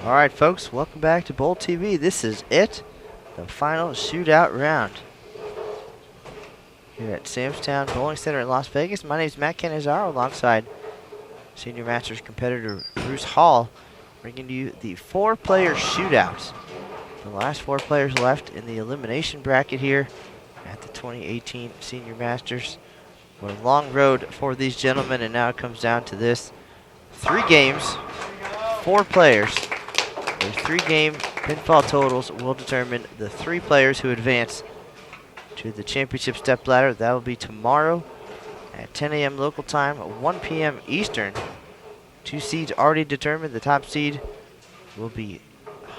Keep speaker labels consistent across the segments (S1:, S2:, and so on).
S1: All right, folks, welcome back to BowlTV. This is it, the final shootout round here at Samstown Bowling Center in Las Vegas. My name is Matt Canizaro alongside Senior Masters competitor Bruce Hall, bringing you the four-player shootout. The last four players left in the elimination bracket here at the 2018 Senior Masters. What a long road for these gentlemen, and now it comes down to this. 3 games, 4 players. Their 3-game pinfall totals will determine the 3 players who advance to the championship step ladder. That will be tomorrow at 10 a.m. local time, 1 p.m. Eastern. 2 seeds already determined. The top seed will be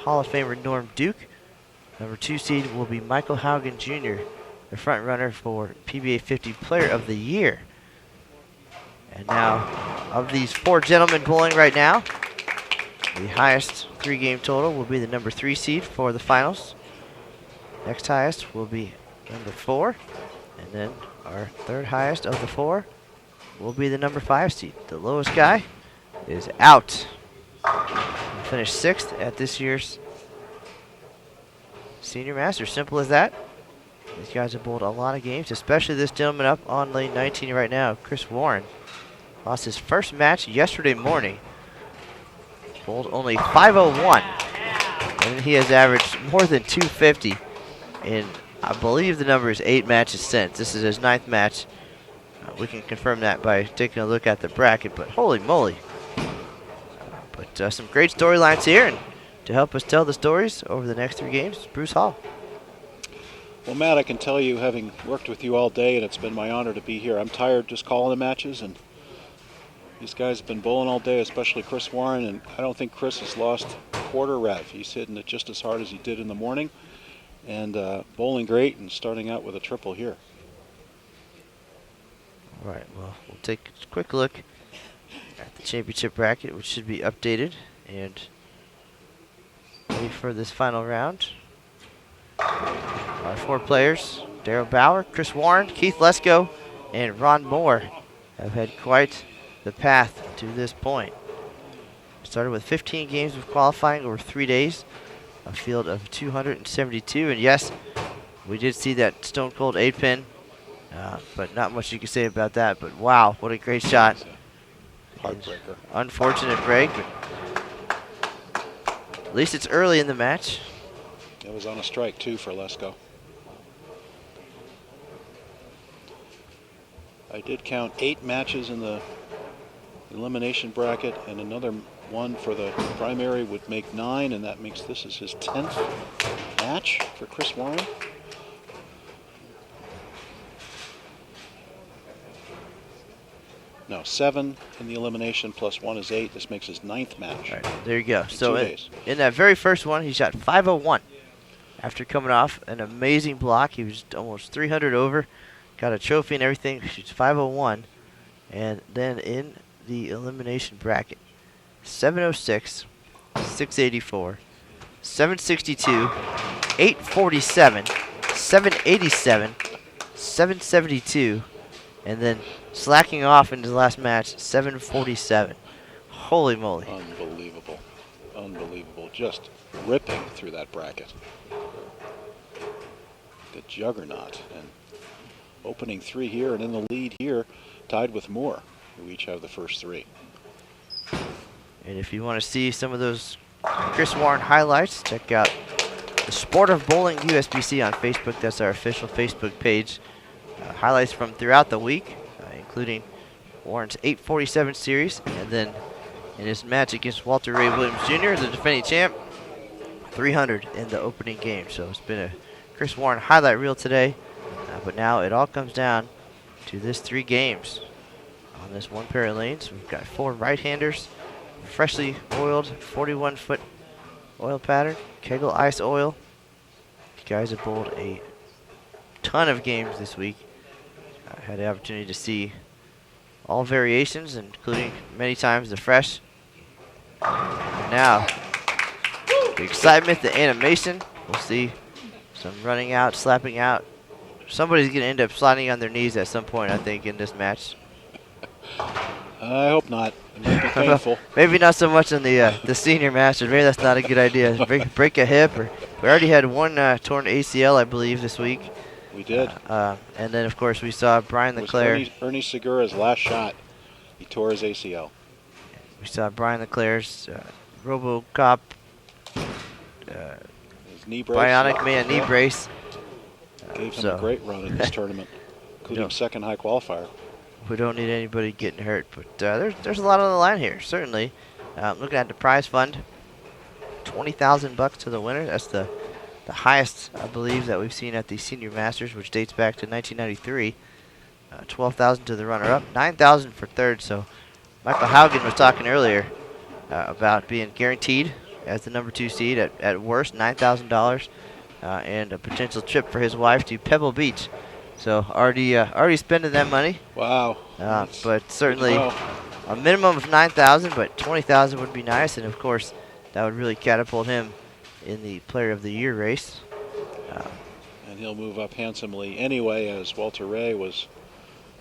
S1: Hall of Famer Norm Duke. Number 2 seed will be Michael Haugen Jr., the front runner for PBA 50 Player of the Year. And now, of these 4 gentlemen bowling right now, the highest 3-game total will be the number 3 seed for the finals. Next highest will be number 4. And then our third highest of the 4 will be the number 5 seed. The lowest guy is out. He finished 6th at this year's Senior Masters. Simple as that. These guys have bowled a lot of games, especially this gentleman up on lane 19 right now, Chris Warren. Lost his first match yesterday morning. Bowled only 501, and he has averaged more than 250 in, I believe the number is 8 matches since. This is his 9th match. We can confirm that by taking a look at the bracket, but holy moly. But some great storylines here, and to help us tell the stories over the next 3 games, Bruce Hall.
S2: Well, Matt, I can tell you, having worked with you all day, and it's been my honor to be here, I'm tired just calling the matches, and these guys have been bowling all day, especially Chris Warren, and I don't think Chris has lost a quarter rev. He's hitting it just as hard as he did in the morning, and bowling great and starting out with a triple here.
S1: All right, well, we'll take a quick look at the championship bracket, which should be updated and ready for this final round. Our 4 players, Darryl Bauer, Chris Warren, Keith Lesko, and Ron Moore, have had quite the path to this point. Started with 15 games of qualifying over 3 days, a field of 272, and yes, we did see that stone cold 8-pin, but not much you can say about that. But wow, what a great shot!
S2: Heartbreaker.
S1: Unfortunate break, but at least it's early in the match.
S2: It was on a strike too for Lesko. I did count 8 matches in the elimination bracket, and another one for the primary would make 9, and that makes this is his 10th match for Chris Warren. No, 7 in the elimination plus 1 is 8. This makes his 9th match.
S1: All right, there you go.
S2: In
S1: So
S2: 2 days.
S1: in that very first one, he shot 501 after coming off an amazing block. He was almost 300 over, got a trophy and everything. Shoots 501, and then in the elimination bracket, 706, 684, 762, 847, 787, 772, and then slacking off in his last match, 747. Holy moly.
S2: Unbelievable. Unbelievable. Just ripping through that bracket. The juggernaut. And opening 3 here, and in the lead here, tied with Moore, who each have the first 3.
S1: And if you want to see some of those Chris Warren highlights, check out the Sport of Bowling USBC on Facebook. That's our official Facebook page. Highlights from throughout the week, including Warren's 847 series, and then in his match against Walter Ray Williams Jr., the defending champ, 300 in the opening game. So it's been a Chris Warren highlight reel today, but now it all comes down to this 3 games. On this 1 pair of lanes, we've got 4 right-handers, freshly oiled 41-foot oil pattern, Kegel ice oil. You guys have bowled a ton of games this week. I had the opportunity to see all variations, including many times the fresh. And now, the excitement, the animation. We'll see some running out, slapping out. Somebody's going to end up sliding on their knees at some point, I think, in this match.
S2: I hope not. It might be painful.
S1: Maybe not so much in the Senior Masters. Maybe that's not a good idea. Break a hip, or we already had one torn ACL, I believe, this week.
S2: We did.
S1: And then, of course, we saw Brian Leclerc.
S2: Ernie Segura's last shot. He tore his ACL.
S1: We saw Brian Leclerc's RoboCop
S2: his knee brace.
S1: Bionic Man knee brace.
S2: Gave him a great run in this tournament, including second high qualifier.
S1: We don't need anybody getting hurt, but there's a lot on the line here, certainly. Looking at the prize fund, $20,000 to the winner. That's the highest, I believe, that we've seen at the Senior Masters, which dates back to 1993. $12,000 to the runner-up, $9,000 for third. So Michael Haugen was talking earlier about being guaranteed as the number 2 seed at worst, $9,000, and a potential trip for his wife to Pebble Beach. So already spending that money.
S2: Wow.
S1: But certainly a minimum of $9,000, but $20,000 would be nice, and of course that would really catapult him in the Player of the Year race.
S2: And he'll move up handsomely anyway, as Walter Ray was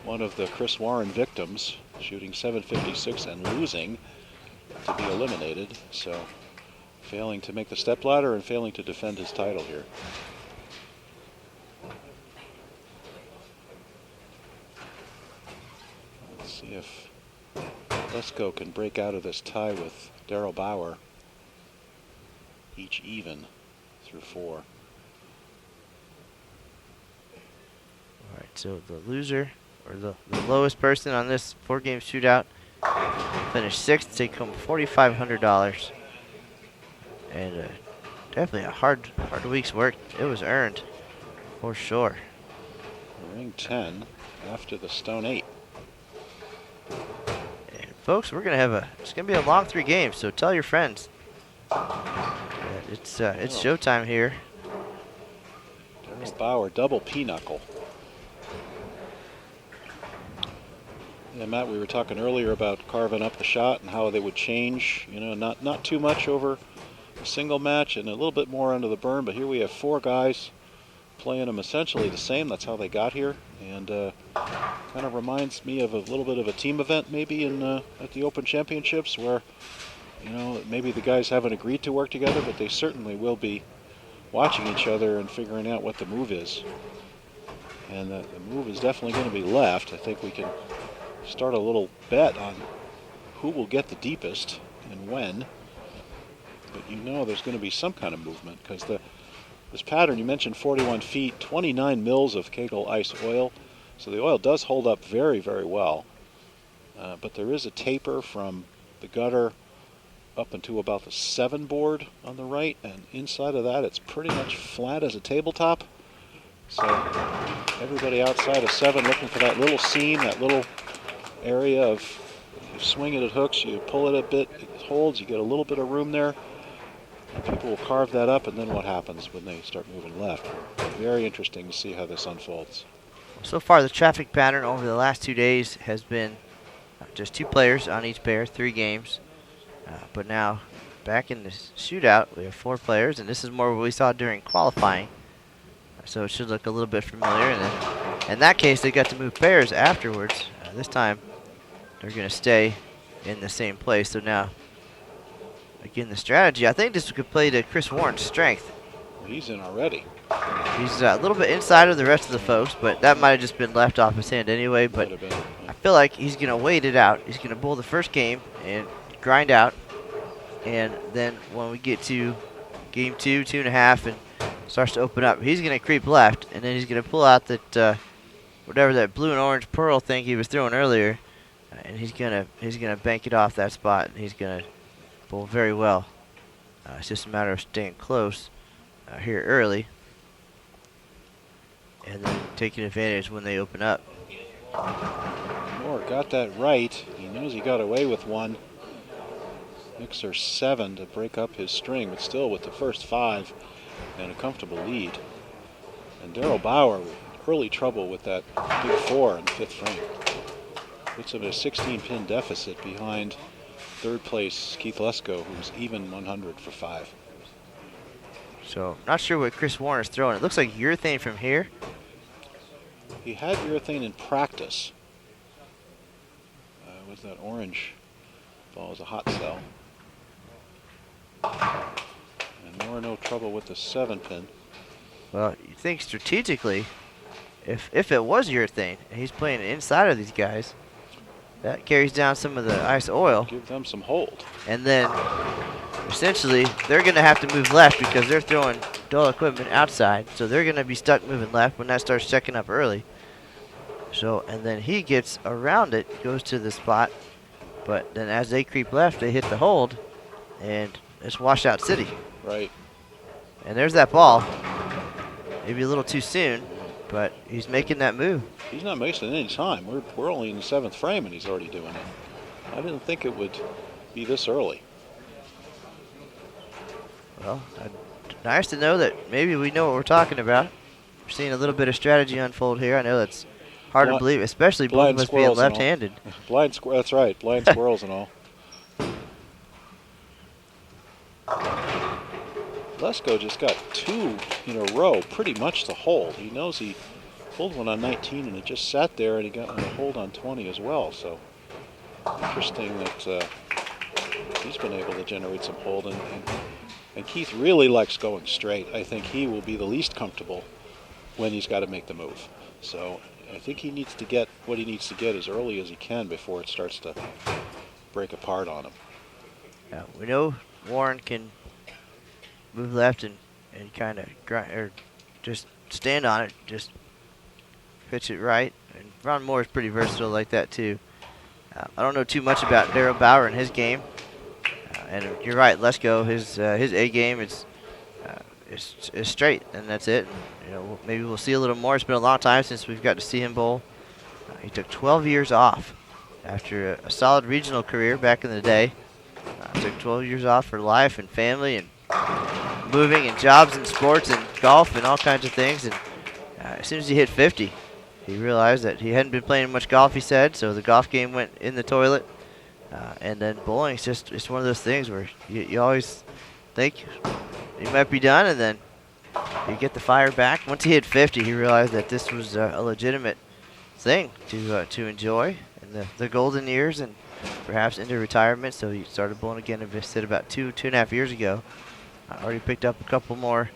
S2: one of the Chris Warren victims, shooting .756 and losing to be eliminated. So failing to make the stepladder and failing to defend his title here. Let's see if Lesko can break out of this tie with Darrell Bauer. Each even through 4.
S1: All right, so the loser, or the lowest person on this 4-game shootout, finished 6th, take home $4,500. And definitely a hard week's work. It was earned, for sure.
S2: Ring 10 after the stone 8.
S1: And folks, it's gonna be a long 3 games, so tell your friends. It's showtime here.
S2: Darrell Bauer, double pinochle. Yeah, Matt, we were talking earlier about carving up the shot and how they would change. You know, not too much over a single match and a little bit more under the burn. But here we have 4 guys playing them essentially the same. That's how they got here, and kind of reminds me of a little bit of a team event maybe in at the Open Championships, where maybe the guys haven't agreed to work together, but they certainly will be watching each other and figuring out what the move is. And the move is definitely going to be left. I think we can start a little bet on who will get the deepest and when. But there's going to be some kind of movement, because this pattern, you mentioned 41 feet, 29 mils of Kegel ice oil. So the oil does hold up very, very well. But there is a taper from the gutter up into about the 7 board on the right, and inside of that it's pretty much flat as a tabletop. So everybody outside of 7 looking for that little seam, that little area of, you swing it at hooks, you pull it a bit, it holds, you get a little bit of room there. And people will carve that up, and then what happens when they start moving left? Very interesting to see how this unfolds.
S1: So far the traffic pattern over the last 2 days has been just 2 players on each pair, 3 games. But now, back in the shootout, we have 4 players, and this is more what we saw during qualifying. So it should look a little bit familiar. And then, in that case, they got to move pairs afterwards. This time, they're going to stay in the same place. So now, again, the strategy, I think this could play to Chris Warren's strength.
S2: Well, he's in already.
S1: He's a little bit inside of the rest of the folks, but that might have just been left off his hand anyway. But I feel like he's going to wait it out. He's going to bowl the first game and grind out. And then when we get to game 2, 2.5, and starts to open up, he's going to creep left, and then he's going to pull out that whatever that blue and orange pearl thing he was throwing earlier, and he's going to bank it off that spot, and he's going to bowl very well. It's just a matter of staying close here early, and then taking advantage when they open up.
S2: Moore got that right. He knows he got away with one. Mixer 7 to break up his string, but still with the first 5 and a comfortable lead. And Darrell Bauer with early trouble with that big 4 in the 5th frame. Puts him at a 16-pin deficit behind 3rd place Keith Lesko, who's even 100 for 5.
S1: So not sure what Chris Warren is throwing. It looks like urethane from here.
S2: He had urethane in practice. was that orange ball was a hot cell. And more no trouble with the 7-pin.
S1: Well, you think strategically, if it was your thing, and he's playing inside of these guys, that carries down some of the ice oil.
S2: Give them some hold.
S1: And then, essentially, they're going to have to move left because they're throwing dull equipment outside. So they're going to be stuck moving left when that starts checking up early. So, and then he gets around it, goes to the spot. But then as they creep left, they hit the hold, and it's washout city.
S2: Right.
S1: And there's that ball. Maybe a little too soon, but he's making that move.
S2: He's not wasting any time. We're only in the 7th frame, and he's already doing it. I didn't think it would be this early.
S1: Well, nice to know that maybe we know what we're talking about. We're seeing a little bit of strategy unfold here. I know that's hard to believe, especially both of us being left-handed.
S2: Blind squirrel, that's right. Blind squirrels and all. Lesko just got 2 in a row, pretty much to hold. He knows he pulled one on 19 and it just sat there, and he got one to hold on 20 as well. So interesting that he's been able to generate some hold. And Keith really likes going straight. I think he will be the least comfortable when he's got to make the move. So I think he needs to get what he needs to get as early as he can before it starts to break apart on him.
S1: Yeah, we know Warren can move left and kind of grind, or just stand on it, just pitch it right. And Ron Moore is pretty versatile like that too. I don't know too much about Darryl Bauer and his game. And you're right, Lesko, his A game is straight, and that's it. You know, maybe we'll see a little more. It's been a long time since we've got to see him bowl. He took 12 years off after a solid regional career back in the day. Took 12 years off for life and family and moving and jobs and sports and golf and all kinds of things. And as soon as he hit 50, he realized that he hadn't been playing much golf, he said, so the golf game went in the toilet. And then bowling is it's one of those things where you always think you might be done, and then you get the fire back. Once he hit 50, he realized that this was a legitimate thing to enjoy in the golden years and perhaps into retirement. So he started bowling again, invested about two and a half years ago. Already picked up a couple more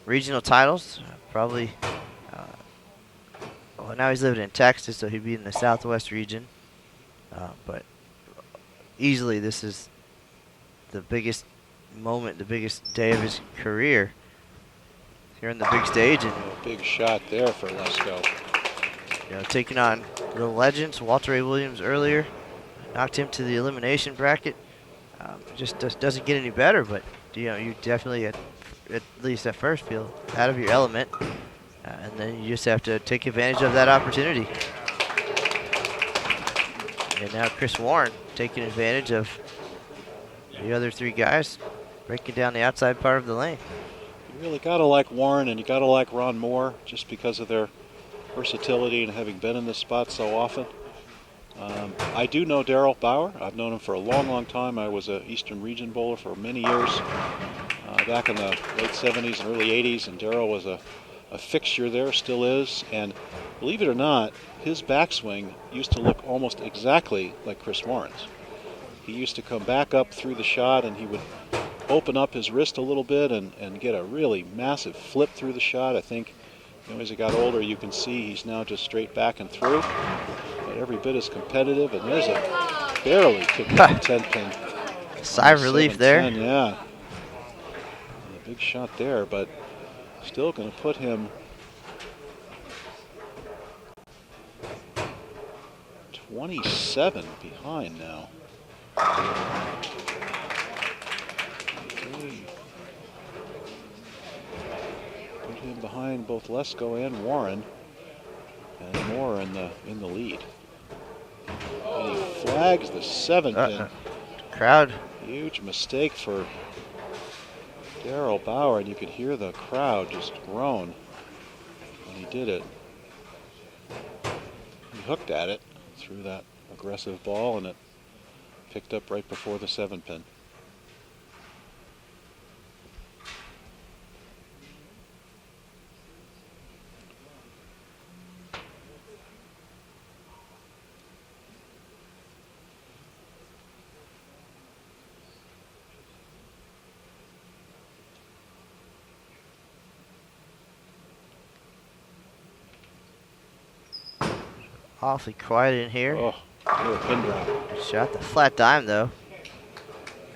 S1: regional titles, probably. Well, now he's living in Texas, so he'd be in the Southwest region. But easily, this is the biggest moment, the biggest day of his career here on the big stage. And
S2: a big shot there for Lesko.
S1: You know, taking on the legends, Walter A. Williams earlier, knocked him to the elimination bracket. Just doesn't get any better, but you know, you definitely at least at first feel out of your element, and then you just have to take advantage of that opportunity. And now Chris Warren taking advantage of the other 3 guys breaking down the outside part of the lane.
S2: You really got to like Warren, and you got to like Ron Moore just because of their versatility and having been in this spot so often. I do know Darryl Bauer. I've known him for a long time. I was an Eastern Region bowler for many years back in the late 70s and early 80s, and Darryl was a fixture there, still is. And believe it or not, his backswing used to look almost exactly like Chris Warren's. He used to come back up through the shot, and he would open up his wrist a little bit and get a really massive flip through the shot. I think, you know, as he got older, you can see he's now just straight back and through. But every bit as competitive, and there's a barely kicked 10-pin.
S1: Sigh of relief there.
S2: Yeah. A big shot there, but still going to put him 27 behind now. Put him behind both Lesko and Warren, and Moore in the lead. And he flags the 7-pin.
S1: Crowd.
S2: Huge mistake for Darryl Bauer, and you could hear the crowd just groan when he did it. He hooked at it, threw that aggressive ball, and it picked up right before the 7-pin.
S1: Awfully quiet in here.
S2: Oh, little pin drop.
S1: Shot the flat dime though.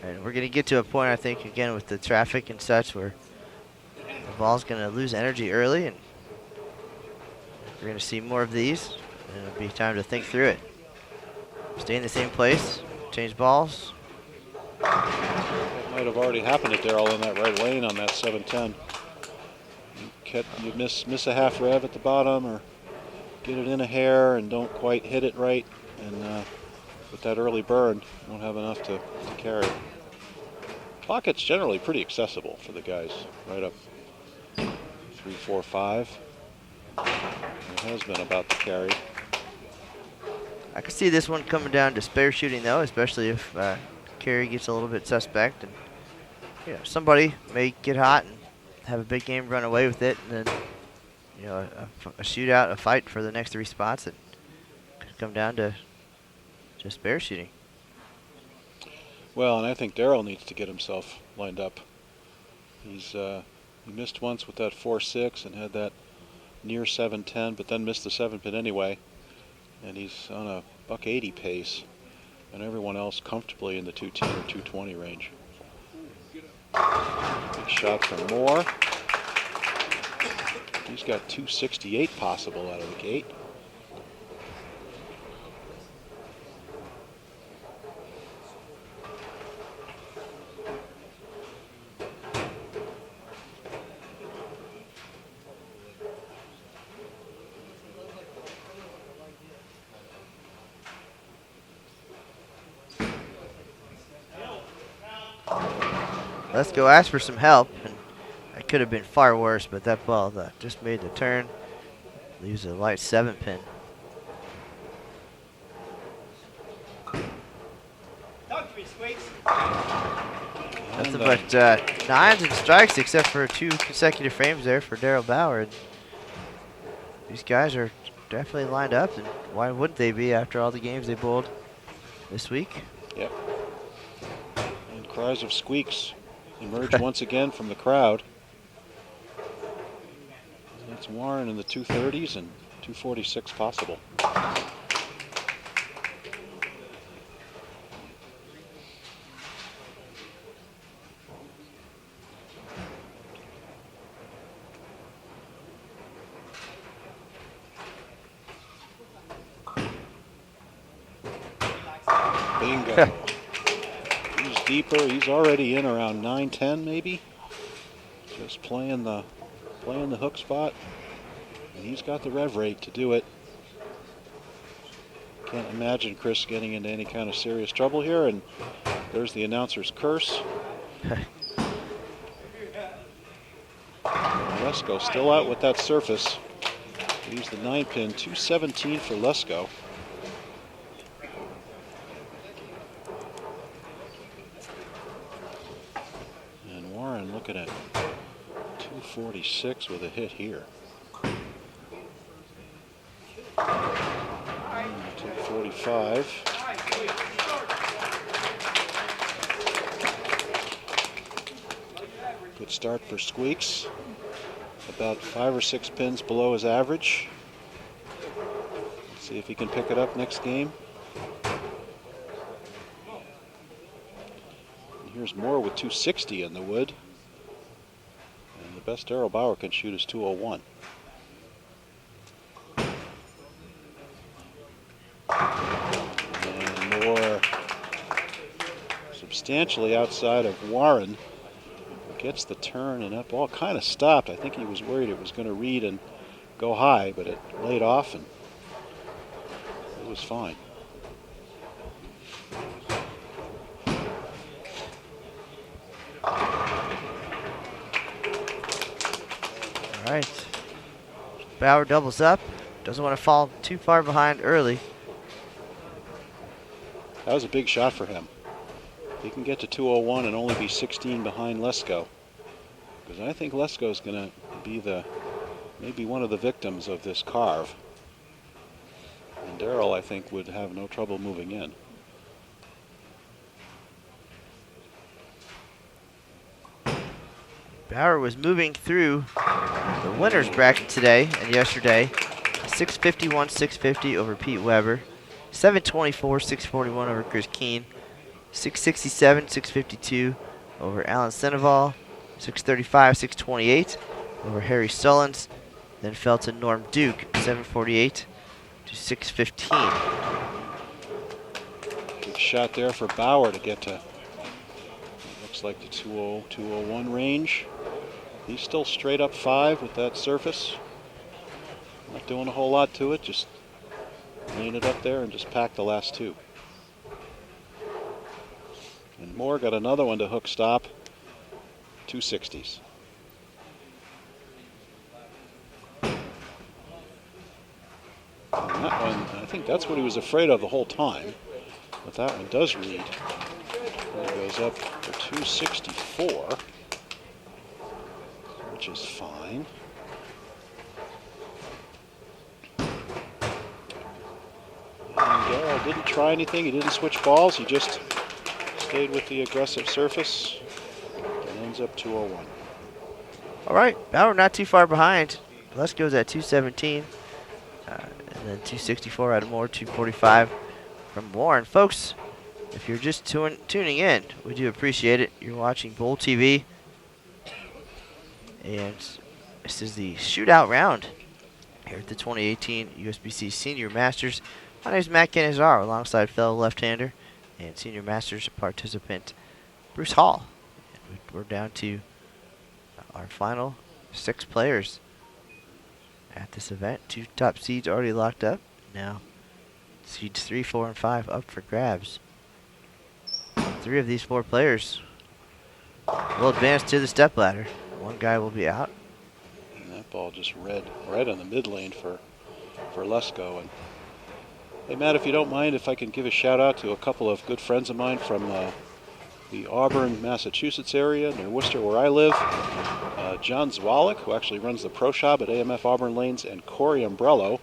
S1: And we're going to get to a point, I think, again with the traffic and such, where the ball's going to lose energy early, and we're going to see more of these, and it'll be time to think through it. Stay in the same place, change balls.
S2: That might have already happened to Darrell in that right lane on that 7-10. You miss a half rev at the bottom, or get it in a hair and don't quite hit it right, and with that early burn, you won't have enough to carry. Pocket's generally pretty accessible for the guys right up 3, 4, 5. It has been about the carry.
S1: I can see this one coming down to spare shooting though, especially if carry gets a little bit suspect, and somebody may get hot and have a big game, run away with it, and then a shootout, a fight for the next 3 spots that could come down to just spare shooting.
S2: Well, and I think Darrell needs to get himself lined up. He missed once with that 4-6 and had that near 7-10, but then missed the 7-pin anyway. And he's on a $180 pace, and everyone else comfortably in the 210 or 220 range. Big shot from Moore. He's got 268 possible out of the gate.
S1: Let's go ask for some help, and it could have been far worse, but that ball just made the turn. Leaves a light 7-pin. Nothing but 9s and strikes, except for 2 consecutive frames there for Darrell Bauer. And these guys are definitely lined up, and why wouldn't they be after all the games they bowled this week?
S2: Yep. And cries of squeaks emerge once again from the crowd. That's Warren in the 230s and 246 possible. Bingo. He's deeper. He's already in around 9-10 maybe. Just playing the hook spot. And he's got the rev rate to do it. Can't imagine Chris getting into any kind of serious trouble here. And there's the announcer's curse. Lesko still out with that surface. He's the 9-pin, 217 for Lesko. And Warren looking at 246 with a hit here. 245. Good start for Squeaks. About 5 or 6 pins below his average. Let's see if he can pick it up next game. And here's Moore with 260 in the wood. And the best Darrell Bauer can shoot is 201. And Moore substantially outside of Warren. Gets the turn, and that ball kind of stopped. I think he was worried it was going to read and go high, but it laid off and it was fine.
S1: All right. Bauer doubles up. Doesn't want to fall too far behind early.
S2: That was a big shot for him. He can get to 201 and only be 16 behind Lesko. Because I think Lesko's going to be maybe one of the victims of this carve. And Darrell, I think, would have no trouble moving in.
S1: Bauer was moving through the winner's bracket today and yesterday. 651, 650 over Pete Weber. 724, 641 over Chris Keene. 667, 652 over Alan Seneval. 635, 628 over Harry Sullins. Then fell to Norm Duke, 748 to 615.
S2: Good shot there for Bauer to get to, looks like the 200, 201 range. He's still straight up 5 with that surface. Not doing a whole lot to it, just laying it up there and just pack the last 2. And Moore got another one to hook stop, 260s. And that one, I think that's what he was afraid of the whole time. But that one does read. It goes up for 264, which is fine. And Darrell didn't try anything. He didn't switch balls. He just stayed with the aggressive surface and ends up 201.
S1: All right, Bauer not too far behind. Lesko's at 217. And then 264 out of Moore, 245 from Warren. Folks, if you're just tuning in, we do appreciate it. You're watching BowlTV. And this is the shootout round here at the 2018 USBC Senior Masters. My name is Matt Canizaro, alongside fellow left-hander and Senior Masters participant Bruce Hall. And we're down to our final 6 players at this event. 2 top seeds already locked up. Now seeds 3, 4, and 5 up for grabs. 3 of these 4 players will advance to the stepladder. 1 guy will be out.
S2: And that ball just read right on the mid lane for Lesko. And hey Matt, if you don't mind, if I can give a shout out to a couple of good friends of mine from the Auburn, Massachusetts area near Worcester, where I live. John Zwalik, who actually runs the pro shop at AMF Auburn Lanes, and Corey Umbrello.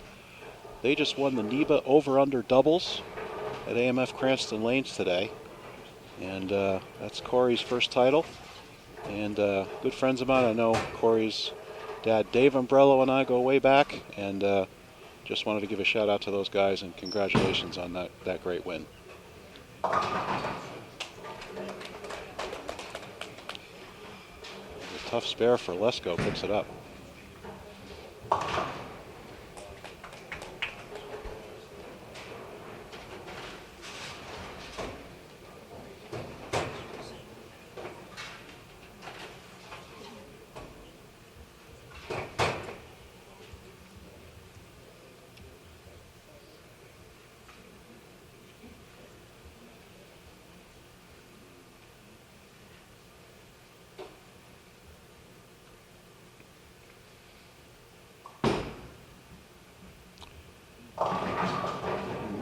S2: They just won the NEBA over-under doubles at AMF Cranston Lanes today. And that's Corey's first title. And good friends of mine. I know Corey's dad, Dave Umbrello, and I go way back. And just wanted to give a shout out to those guys and congratulations on that great win. Tough spare for Lesko, picks it up.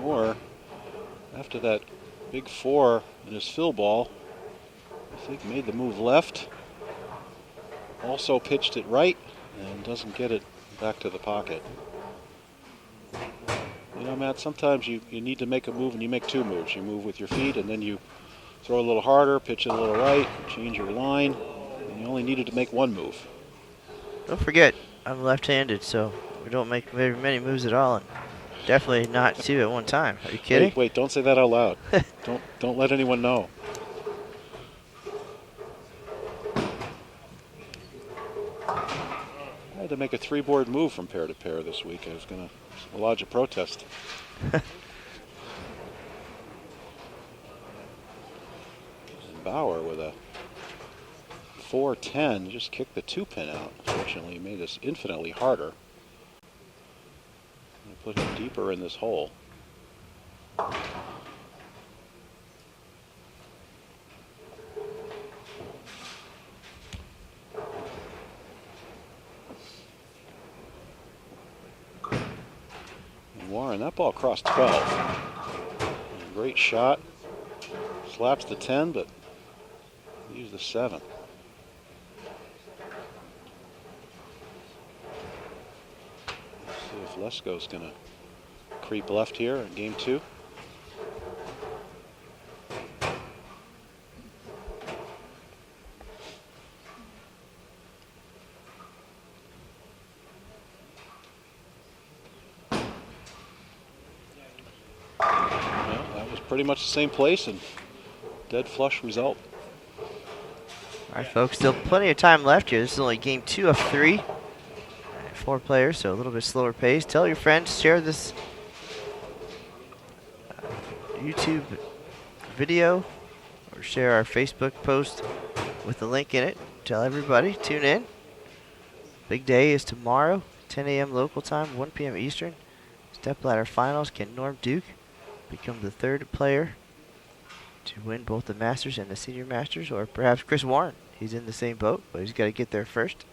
S2: Moore, after that big 4 in his fill ball, I think made the move left. Also pitched it right and doesn't get it back to the pocket. You know, Matt, sometimes you need to make a move and you make 2 moves. You move with your feet and then you throw a little harder, pitch it a little right, change your line. And you only needed to make 1 move.
S1: Don't forget, I'm left-handed, so we don't make very many moves at all. And definitely not 2 at one time. Are you kidding?
S2: Wait, don't say that out loud. Don't let anyone know. I had to make a 3-board move from pair to pair this week. I was going to lodge a protest. And Bauer with a 4-10 just kicked the 2-pin out. Fortunately, he made this infinitely harder. Put him deeper in this hole. And Warren, that ball crossed 12. Great shot. Slaps the 10, but leaves the 7. If Lesko's going to creep left here in game 2. pretty much the same place and dead flush result.
S1: All right, folks, still plenty of time left here. This is only game 2 of 3. 4 players, so a little bit slower pace. Tell your friends, share this YouTube video, or share our Facebook post with the link in it. Tell everybody, tune in. Big day is tomorrow, 10 a.m. local time, 1 p.m. Eastern. Stepladder finals. Can Norm Duke become the 3rd player to win both the Masters and the Senior Masters, or perhaps Chris Warren? He's in the same boat, but he's got to get there first.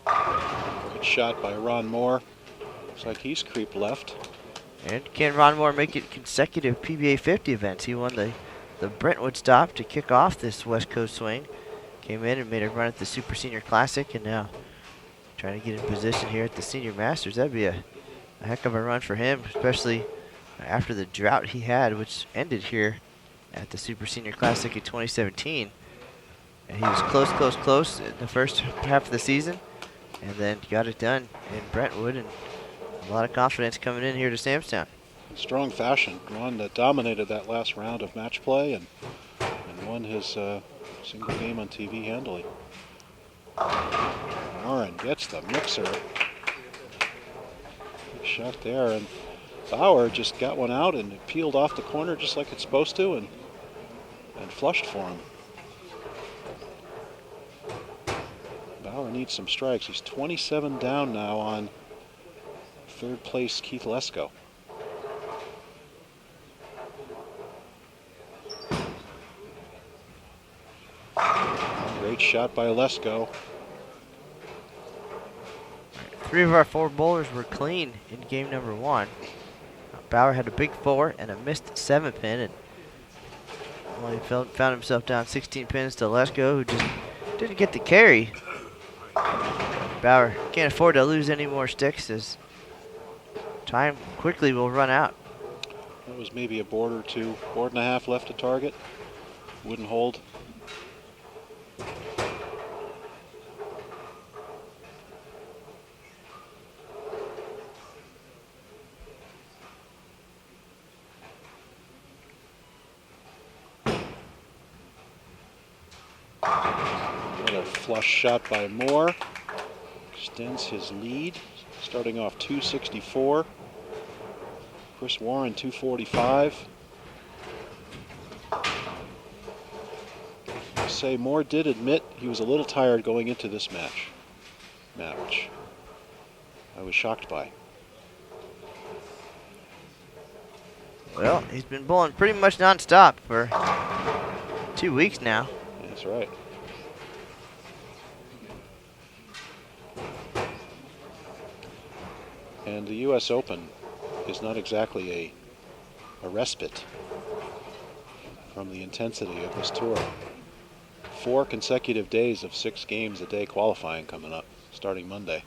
S2: Good shot by Ron Moore. Looks like he's creeped left.
S1: And can Ron Moore make it consecutive PBA 50 events? He won the Brentwood stop to kick off this West Coast swing. Came in and made a run at the Super Senior Classic, and now trying to get in position here at the Senior Masters. That'd be a heck of a run for him, especially after the drought he had, which ended here at the Super Senior Classic in 2017. And he was close in the first half of the season, and then got it done in Brentwood, and a lot of confidence coming in here to Samstown.
S2: In strong fashion. Ron dominated that last round of match play and won his single game on TV handily. Warren gets the mixer. Good shot there, and Bauer just got one out and it peeled off the corner just like it's supposed to, and flushed for him. Bauer needs some strikes. He's 27 down now on 3rd place Keith Lesko. Great shot by Lesko.
S1: 3 of our 4 bowlers were clean in game number 1. Bauer had a big 4 and a missed 7 pin, and only found himself down 16 pins to Lesko, who just didn't get the carry. Bauer can't afford to lose any more sticks, as time quickly will run out.
S2: That was maybe a board or two, board and a half left to target. Wouldn't hold. Another flush shot by Moore. Extends his lead, starting off 264. Chris Warren 245. Say Moore did admit he was a little tired going into this match, which I was shocked by.
S1: Well, he's been bowling pretty much non-stop for 2 weeks now.
S2: That's right. And the U.S. Open is not exactly a respite from the intensity of this tour. 4 consecutive days of 6 games a day qualifying coming up, starting Monday.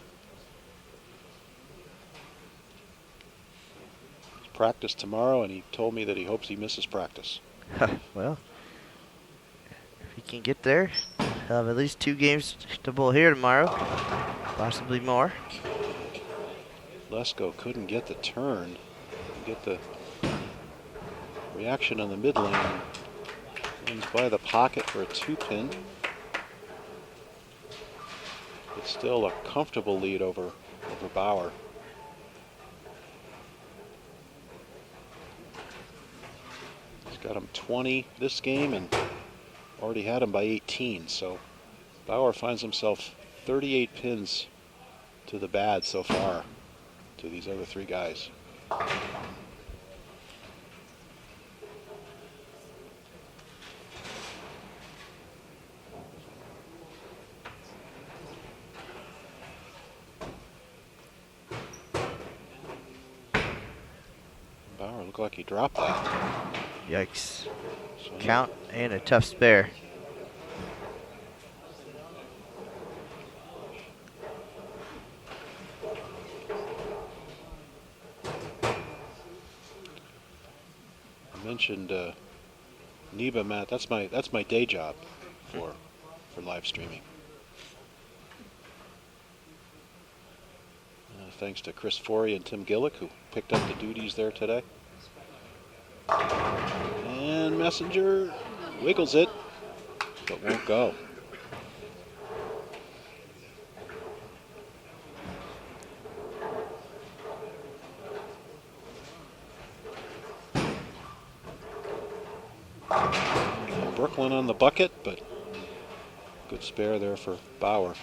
S2: Practice tomorrow, and he told me that he hopes he misses practice.
S1: Well, if he can get there, he'll have at least 2 games to bowl here tomorrow, possibly more.
S2: Lesko couldn't get the turn, get the reaction on the mid lane. Runs by the pocket for a 2-pin. It's still a comfortable lead over Bauer. He's got him 20 this game and already had him by 18. So Bauer finds himself 38 pins to the bad so far to these other 3 guys. Bauer looked like he dropped that.
S1: Yikes.
S2: So
S1: Count and a tough spare.
S2: I mentioned Neba, Matt. That's my day job for live streaming. thanks to Chris Forey and Tim Gillick, who picked up the duties there today. And Messenger wiggles it, but won't go. Brooklyn on the bucket, but good spare there for Bauer.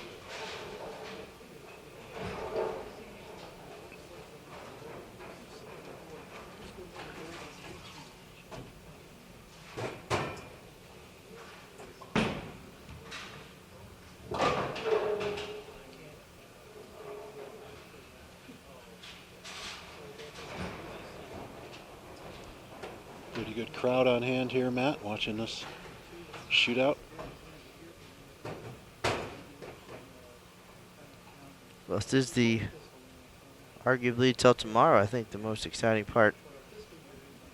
S2: Pretty good crowd on hand here, Matt, watching this shootout.
S1: Well, this is the, arguably till tomorrow, I think the most exciting part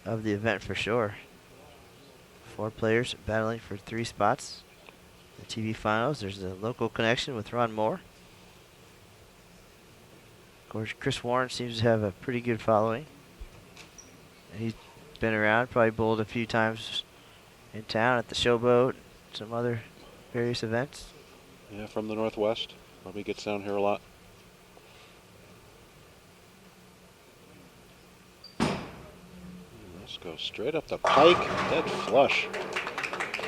S1: of the event for sure. 4 players battling for 3 spots. The TV finals, there's a local connection with Ron Moore. Of course, Chris Warren seems to have a pretty good following. And he's been around, probably bowled a few times in town at the Showboat, some other various events.
S2: Yeah, from the Northwest. Probably gets down here a lot. Let's go straight up the pike. Dead flush.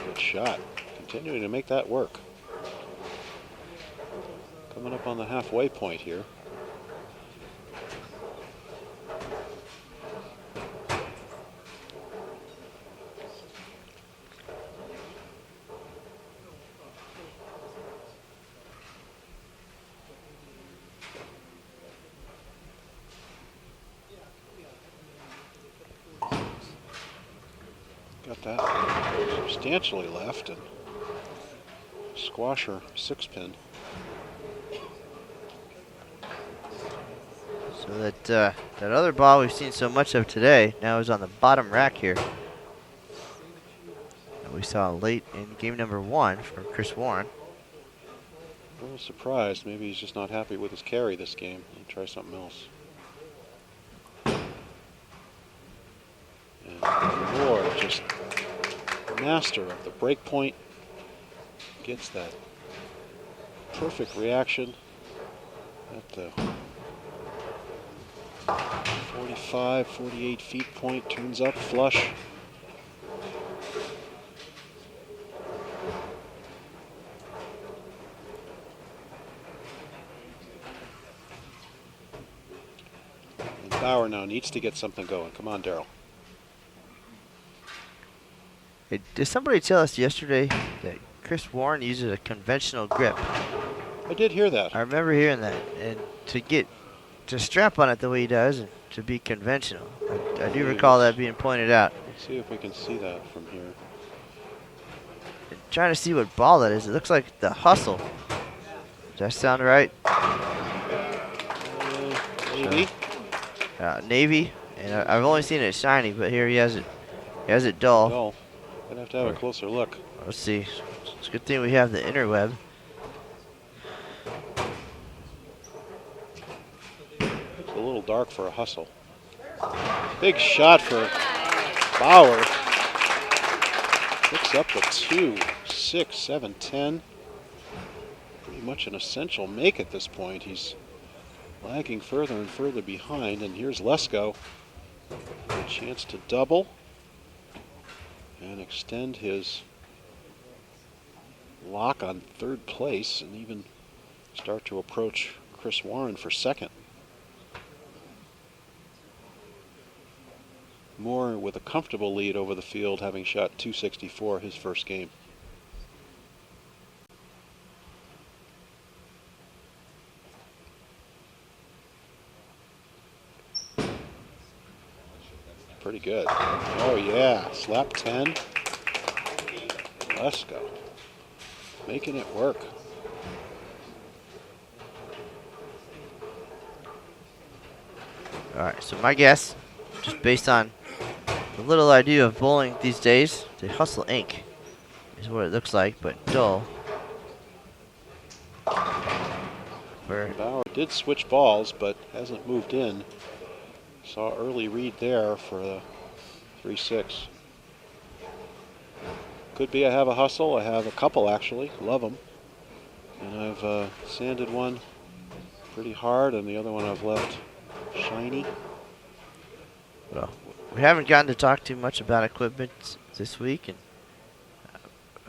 S2: Good shot. Continuing to make that work. Coming up on the halfway point here. Got that substantially left and squasher 6-pin.
S1: So that other ball we've seen so much of today now is on the bottom rack here. That we saw late in game number 1 from Chris Warren.
S2: A little surprised. Maybe he's just not happy with his carry this game. He'll try something else. And Moore, just master of the break point, gets that perfect reaction at the 45, 48 feet point, turns up, flush. And Bauer now needs to get something going. Come on, Daryl.
S1: Hey, did somebody tell us yesterday that Chris Warren uses a conventional grip?
S2: I did hear that.
S1: I remember hearing that. And to strap on it the way he does and to be conventional. I do recall that being pointed out.
S2: Let's see if we can see that from here.
S1: And trying to see what ball that is. It looks like the Hustle. Does that sound right?
S2: Maybe.
S1: Navy. And I've only seen it shiny, but here he has it. He has it dull.
S2: Dull. Gonna have to have a closer look.
S1: Let's see. It's a good thing we have the interweb.
S2: It's a little dark for a Hustle. Big shot for Bauer. Picks up the 2, 6, 7, 10. Pretty much an essential make at this point. He's lagging further and further behind, and here's Lesko. A chance to double and extend his lock on 3rd place and even start to approach Chris Warren for 2nd. Moore with a comfortable lead over the field, having shot 264 his first game. Pretty good. Oh yeah, slap 10. Let's go. Making it work.
S1: All right, so my guess, just based on the little I do of bowling these days, the Hustle Inc. is what it looks like, but dull.
S2: Bauer did switch balls, but hasn't moved in. Saw early read there for the 3-6. Could be I have a hustle. I have a couple actually. Love them. And I've sanded one pretty hard, and the other one I've left shiny.
S1: Well, we haven't gotten to talk too much about equipment this week, and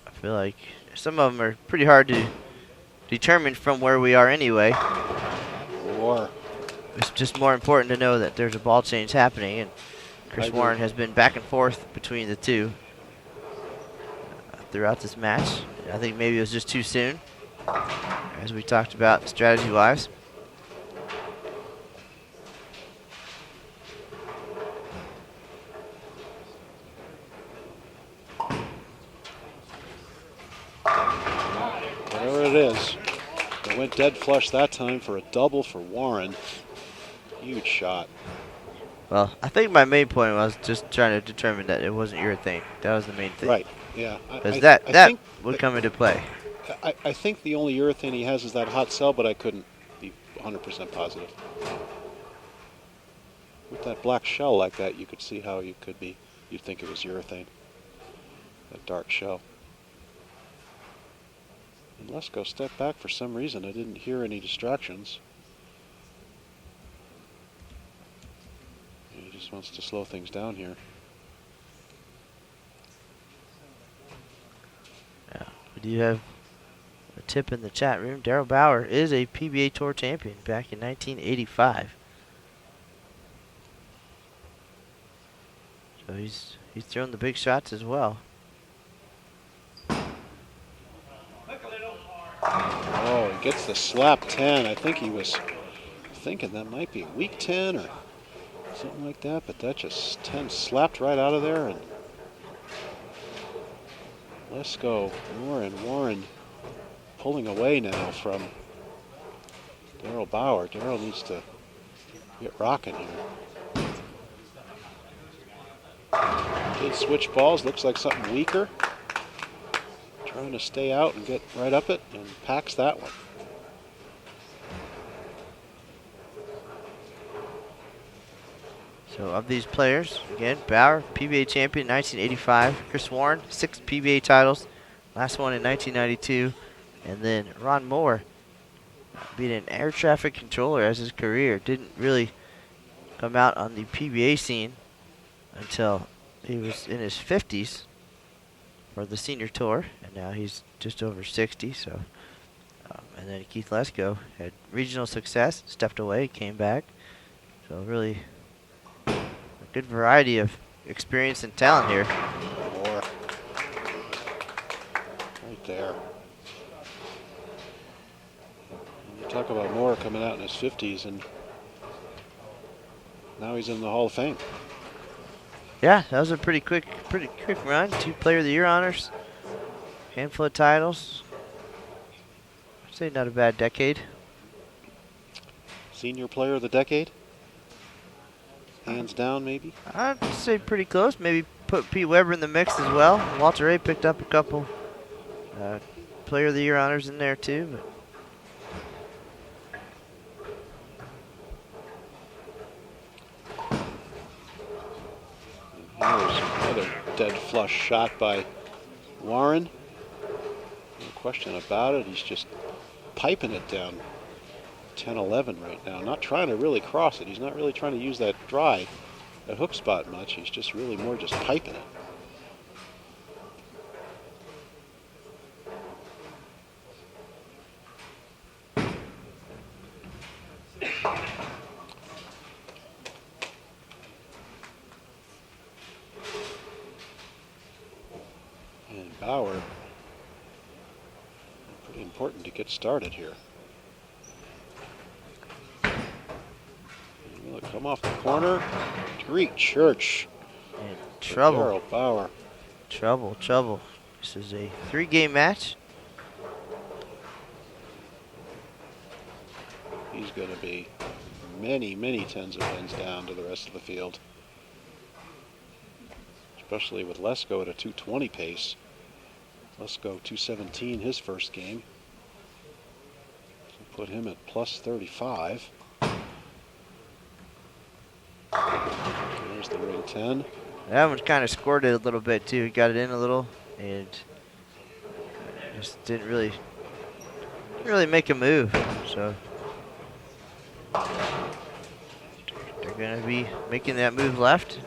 S1: I feel like some of them are pretty hard to determine from where we are anyway.
S2: Or
S1: it's just more important to know that there's a ball change happening, and Chris Warren has been back and forth between the two throughout this match. I think maybe it was just too soon, as we talked about strategy-wise.
S2: Whatever it is, it went dead flush that time for a double for Warren. Huge shot.
S1: Well, I think my main point was just trying to determine that it wasn't your thing. That was the main thing.
S2: Right, yeah.
S1: Because that would come into play.
S2: I think the only urethane he has is that hot cell, but I couldn't be 100% positive. With that black shell like that, you could see how you could be. You'd think it was urethane. That dark shell. And Lesko stepped back for some reason. I didn't hear any distractions. He just wants to slow things down here.
S1: Yeah, we do have a tip in the chat room. Daryl Bauer is a PBA Tour champion back in 1985. So he's thrown the big shots as well.
S2: Oh, he gets the slap 10. I think he was thinking that might be a weak 10 or something like that, but that just 10 slapped right out of there. And let's go. Warren pulling away now from Daryl Bauer. Daryl needs to get rocking here. Did switch balls, looks like something weaker. Trying to stay out and get right up it, and packs that one.
S1: So of these players, again, Bauer, PBA champion 1985. Chris Warren, 6 PBA titles, last one in 1992. And then Ron Moore, being an air traffic controller as his career, didn't really come out on the PBA scene until he was in his 50s for the senior tour, and now he's just over 60. So, and then Keith Lesko had regional success, stepped away, came back. So really a good variety of experience and talent here.
S2: Moore. Right there. You talk about Moore coming out in his 50s, and now he's in the Hall of Fame.
S1: Yeah, that was a pretty quick run. 2 Player of the Year honors, handful of titles. I'd say not a bad decade.
S2: Senior Player of the Decade? Hands down, maybe?
S1: I'd say pretty close. Maybe put Pete Weber in the mix as well. Walter A picked up a couple Player of the Year honors in there too. But
S2: here's another dead flush shot by Warren. No question about it. He's just piping it down 10-11 right now. Not trying to really cross it. He's not really trying to use that hook spot much. He's just really more just piping it. And Bauer, pretty important to get started here. Will it come off the corner? Great church.
S1: and trouble.
S2: Daryl Bauer.
S1: Trouble. This is a 3-game match.
S2: He's going to be many tens of pins down to the rest of the field. Especially with Lesko at a 220 pace. Lesko 217 his first game. put him at plus 35. There's the ring 10.
S1: That one kind of squirted a little bit too. He got it in a little and just didn't really make a move. So they're going to be making that move left.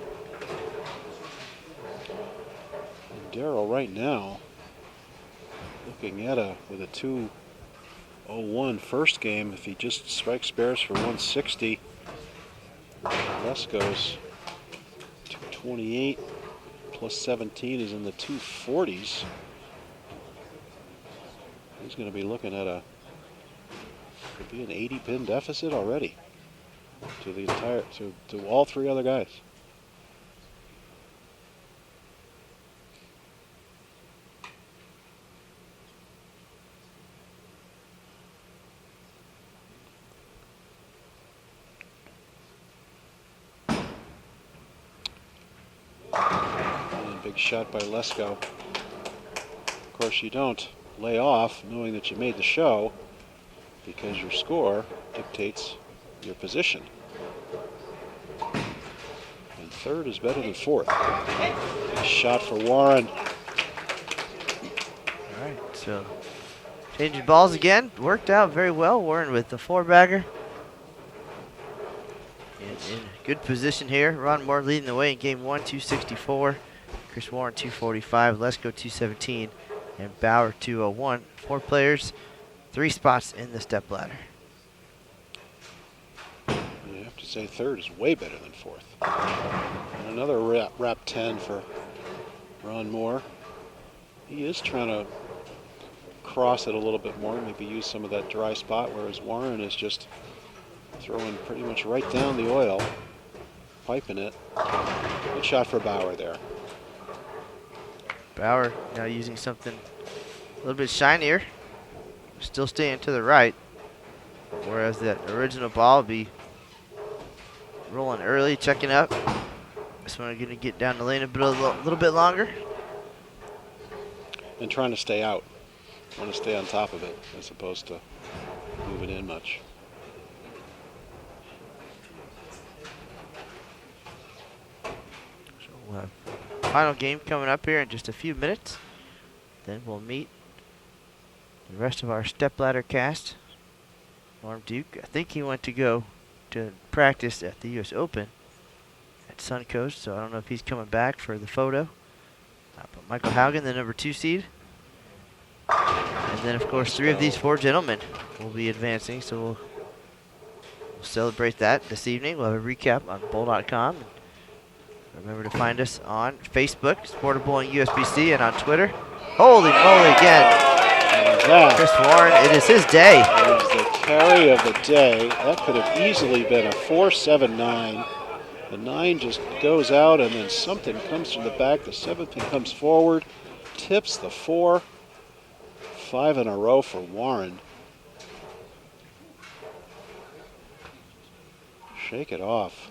S2: And Darrell right now looking at with a 2-0-1 first game. If he just strikes spares for 160, Lesko's 228 plus 17 is in the 240s. He's going to be looking at could be an 80 pin deficit already to the entire to all three other guys. Big shot by Lesko. Of course, you don't lay off knowing that you made the show because your score dictates your position. And third is better than fourth. Nice shot for Warren.
S1: All right, so changing balls again. Worked out very well. Warren with the 4-bagger. In good position here. Ron Moore leading the way in game 1, 264. Chris Warren 245, Lesko 217, and Bauer 201. 4 players, 3 spots in the step ladder.
S2: You have to say third is way better than fourth. And another wrap 10 for Ron Moore. He is trying to cross it a little bit more, maybe use some of that dry spot, whereas Warren is just throwing pretty much right down the oil, piping it. Good shot for Bauer there.
S1: Bauer now using something a little bit shinier, still staying to the right, whereas that original ball will be rolling early, checking up. This one going to get down the lane a little bit longer.
S2: And trying to stay out. Want to stay on top of it as opposed to move it in much.
S1: So we'll have final game coming up here in just a few minutes. Then we'll meet the rest of our stepladder cast. Norm Duke, I think he went to go to practice at the US Open at Suncoast, so I don't know if he's coming back for the photo. But Michael Haugen, the number 2 seed. And then, of course, 3 of these 4 gentlemen will be advancing, so we'll celebrate that this evening. We'll have a recap on bowl.com. Remember to find us on Facebook, Sport of Bowling USBC, and on Twitter. Holy moly again. Chris Warren, it is his day.
S2: It is the carry of the day. That could have easily been a 4-7-9. The 9 just goes out, and then something comes from the back. The 7 pin comes forward, tips the 4. 5 in a row for Warren. Shake it off.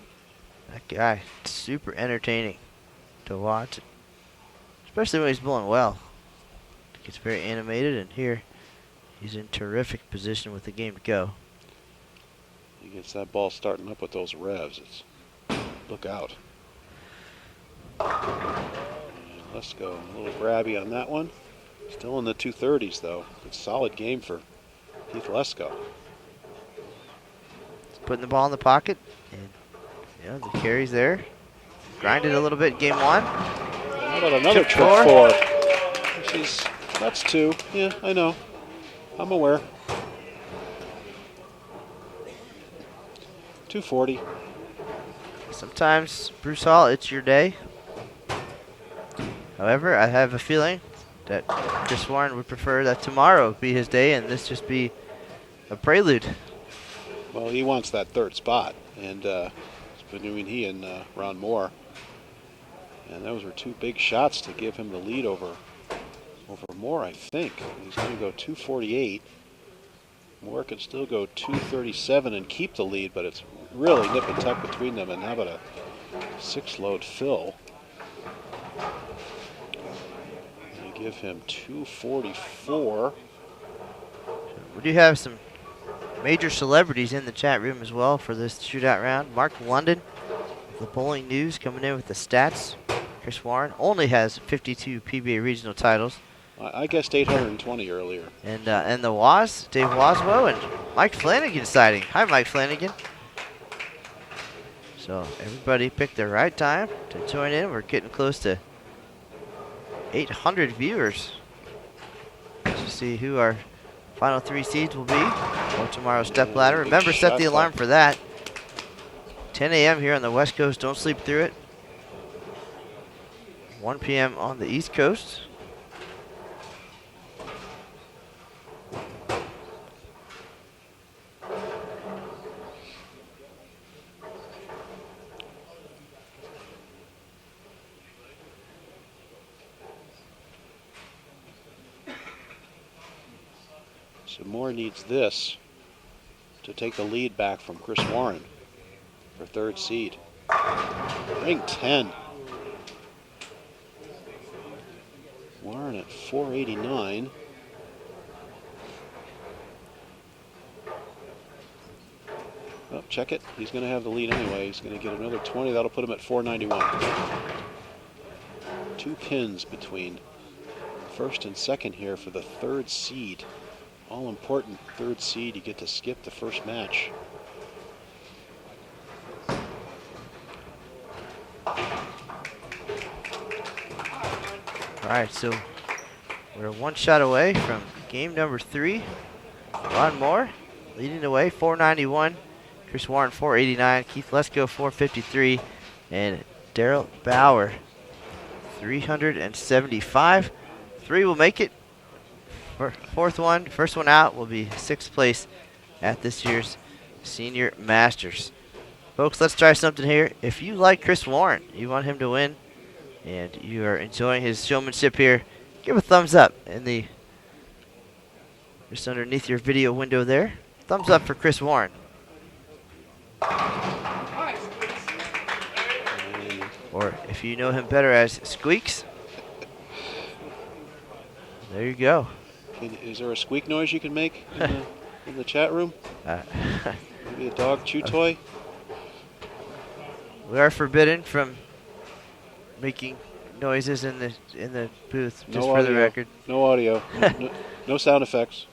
S1: That guy, super entertaining to watch, especially when he's bowling well. Gets very animated, and here he's in terrific position with the game to go.
S2: He gets that ball starting up with those revs. Look out. And let's go. A little grabby on that one. Still in the 230s, though. It's a solid game for Heath Lesko.
S1: Putting the ball in the pocket, and the carry's there. Grinded a little bit game 1.
S2: How about another trip 4? That's 2. Yeah, I know. I'm aware. 240.
S1: Sometimes, Bruce Hall, it's your day. However, I have a feeling that Chris Warren would prefer that tomorrow be his day and this just be a prelude.
S2: Well, he wants that third spot, and it's between he and Ron Moore. And those were 2 big shots to give him the lead over Moore, I think. He's going to go 248. Moore can still go 237 and keep the lead, but it's really nip and tuck between them. And how about a 6-load fill? Give him 244.
S1: We do have some major celebrities in the chat room as well for this shootout round. Mark London, the Bowling News, coming in with the stats. Chris Warren only has 52 PBA regional titles.
S2: I guessed 820 earlier.
S1: And the Woz, Dave Waswo, and Mike Flanagan sighting. Hi, Mike Flanagan. So everybody picked the right time to join in. We're getting close to 800 viewers to see who our final 3 seeds will be for tomorrow's step ladder. Remember, set the alarm for that. 10 a.m. here on the West Coast. Don't sleep through it. 1 p.m. on the East Coast.
S2: So Moore needs this to take the lead back from Chris Warren for 3rd seed. Ring 10. Warren at 489. Oh, check it. He's going to have the lead anyway. He's going to get another 20. That'll put him at 491. 2 pins between 1st and 2nd here for the 3rd seed. All important 3rd seed. You get to skip the first match.
S1: All right, so we're 1 shot away from game number 3. Ron Moore leading the way, 491. Chris Warren, 489. Keith Lesko, 453. And Daryl Bauer, 375. 3 will make it. First one out will be 6th place at this year's Senior Masters. Folks, let's try something here. If you like Chris Warren, you want him to win, and you are enjoying his showmanship here, give a thumbs up in the just underneath your video window there. Thumbs up for Chris Warren. Or if you know him better as Squeaks, there you go.
S2: Is there a squeak noise you can make in the chat room? Maybe a dog chew toy?
S1: We are forbidden from making noises in the booth, just for the record.
S2: No audio. No sound effects.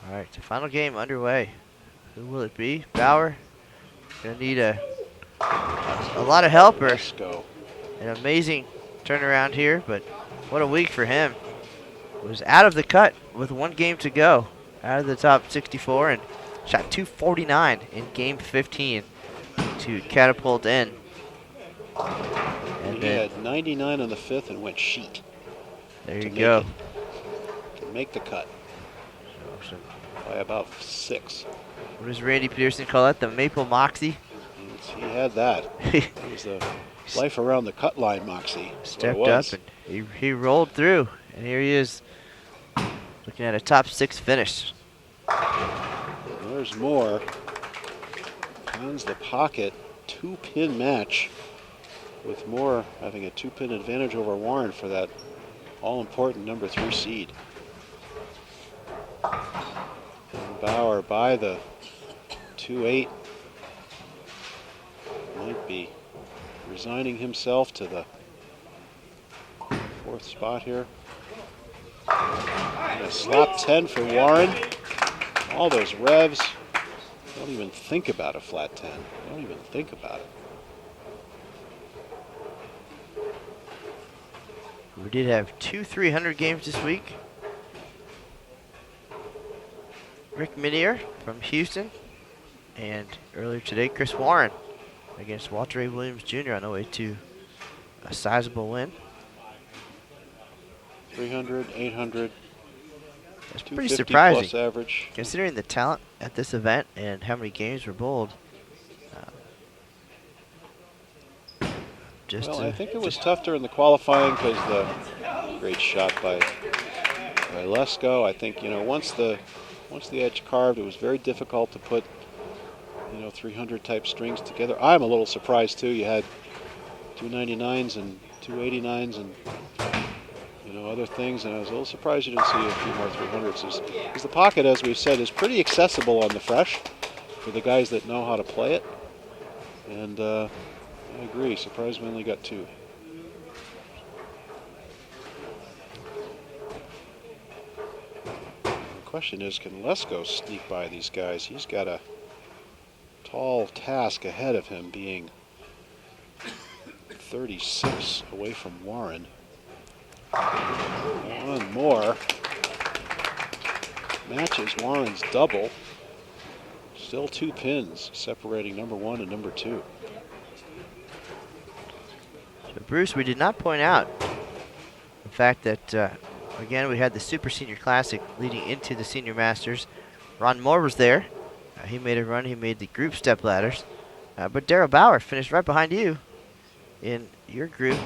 S1: All right, the final game underway. Who will it be? Bauer. Gonna need a lot of help.
S2: Let's go.
S1: An amazing turnaround here, but what a week for him. Was out of the cut with 1 game to go, out of the top 64, and shot 249 in game 15 to catapult in.
S2: And he had 99 on the 5th and went sheet.
S1: There you go.
S2: To make the cut by about 6.
S1: What does Randy Peterson call that? The Maple Moxie?
S2: He had that. It was the life around the cut line Moxie.
S1: Stepped up and he rolled through, and here he is looking at a top 6 finish.
S2: There's more. Pounds the pocket. 2-pin match with Moore having a 2-pin advantage over Warren for that all-important number 3 seed. And Bauer by the 2-8 might be resigning himself to the 4th spot here. And a slap 10 for Warren. All those revs. Don't even think about a flat 10. Don't even think about it.
S1: We did have 2 300 games this week. Rick Minier from Houston. And earlier today, Chris Warren against Walter A. Williams Jr. on the way to a sizable win.
S2: 300, 800.
S1: That's pretty surprising,
S2: plus average.
S1: Considering the talent at this event and how many games were bowled.
S2: Well, I think it was tough during the qualifying because the great shot by Lesko. I think, you know, once the edge carved, it was very difficult to put, you know, 300 type strings together. I'm a little surprised too. You had 299s and 289s, and other things, and I was a little surprised you didn't see a few more 300s. Because the pocket, as we've said, is pretty accessible on the fresh for the guys that know how to play it. And I agree, surprised we only got 2. The question is, can Lesko sneak by these guys? He's got a tall task ahead of him, being 36 away from Warren. One more. Matches Warren's double. Still 2 pins separating number 1 and number 2.
S1: So Bruce, we did not point out the fact that, again, we had the Super Senior Classic leading into the Senior Masters. Ron Moore was there. He made a run. He made the group step ladders. But Daryl Bauer finished right behind you in your group.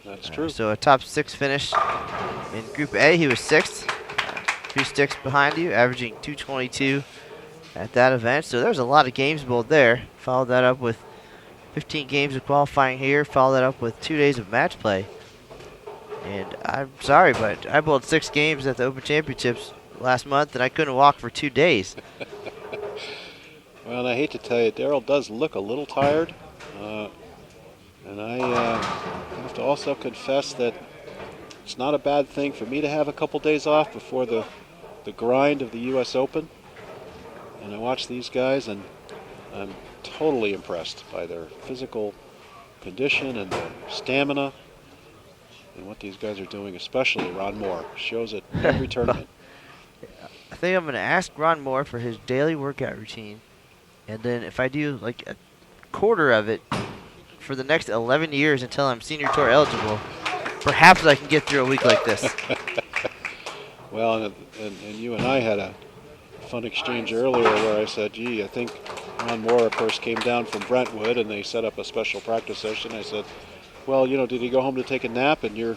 S2: That's true.
S1: So a top 6 finish in Group A. He was 6th. 3 sticks behind you, averaging 222 at that event. So there's a lot of games bowled there. Followed that up with 15 games of qualifying here. Followed that up with 2 days of match play. And I'm sorry, but I bowled 6 games at the Open Championships last month, and I couldn't walk for 2 days.
S2: Well, and I hate to tell you, Daryl does look a little tired. And I have to also confess that it's not a bad thing for me to have a couple days off before the grind of the U.S. Open. And I watch these guys, and I'm totally impressed by their physical condition and their stamina and what these guys are doing, especially Ron Moore. Shows it every tournament.
S1: I think I'm going to ask Ron Moore for his daily workout routine. And then if I do like a quarter of it for the next 11 years until I'm Senior Tour eligible, perhaps I can get through a week like this.
S2: Well, and you and I had a fun exchange earlier where I said, gee, I think Ron Moore, of course, came down from Brentwood and they set up a special practice session. I said, well, did he go home to take a nap? And his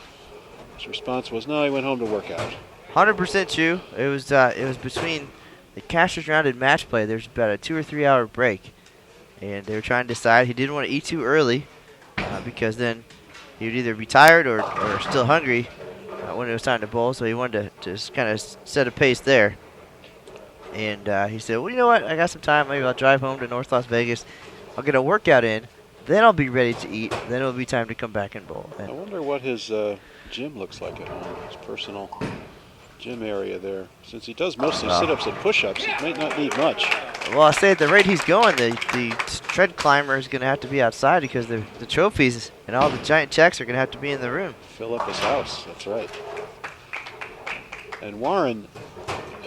S2: response was, no, he went home to work out.
S1: 100% true. It was between the Cashers round and match play. There's about a 2 or 3 hour break. And they were trying to decide. He didn't want to eat too early because then he would either be tired or still hungry when it was time to bowl. So he wanted to just kind of set a pace there. And he said, well, you know what? I got some time. Maybe I'll drive home to North Las Vegas. I'll get a workout in. Then I'll be ready to eat. Then it'll be time to come back and bowl. And
S2: I wonder what his gym looks like at home, his personal gym area there. Since he does mostly sit-ups and push-ups, he might not need much.
S1: Well, I say at the rate he's going, the tread climber is going to have to be outside because the trophies and all the giant checks are going to have to be in the room.
S2: Fill up his house, that's right. And Warren,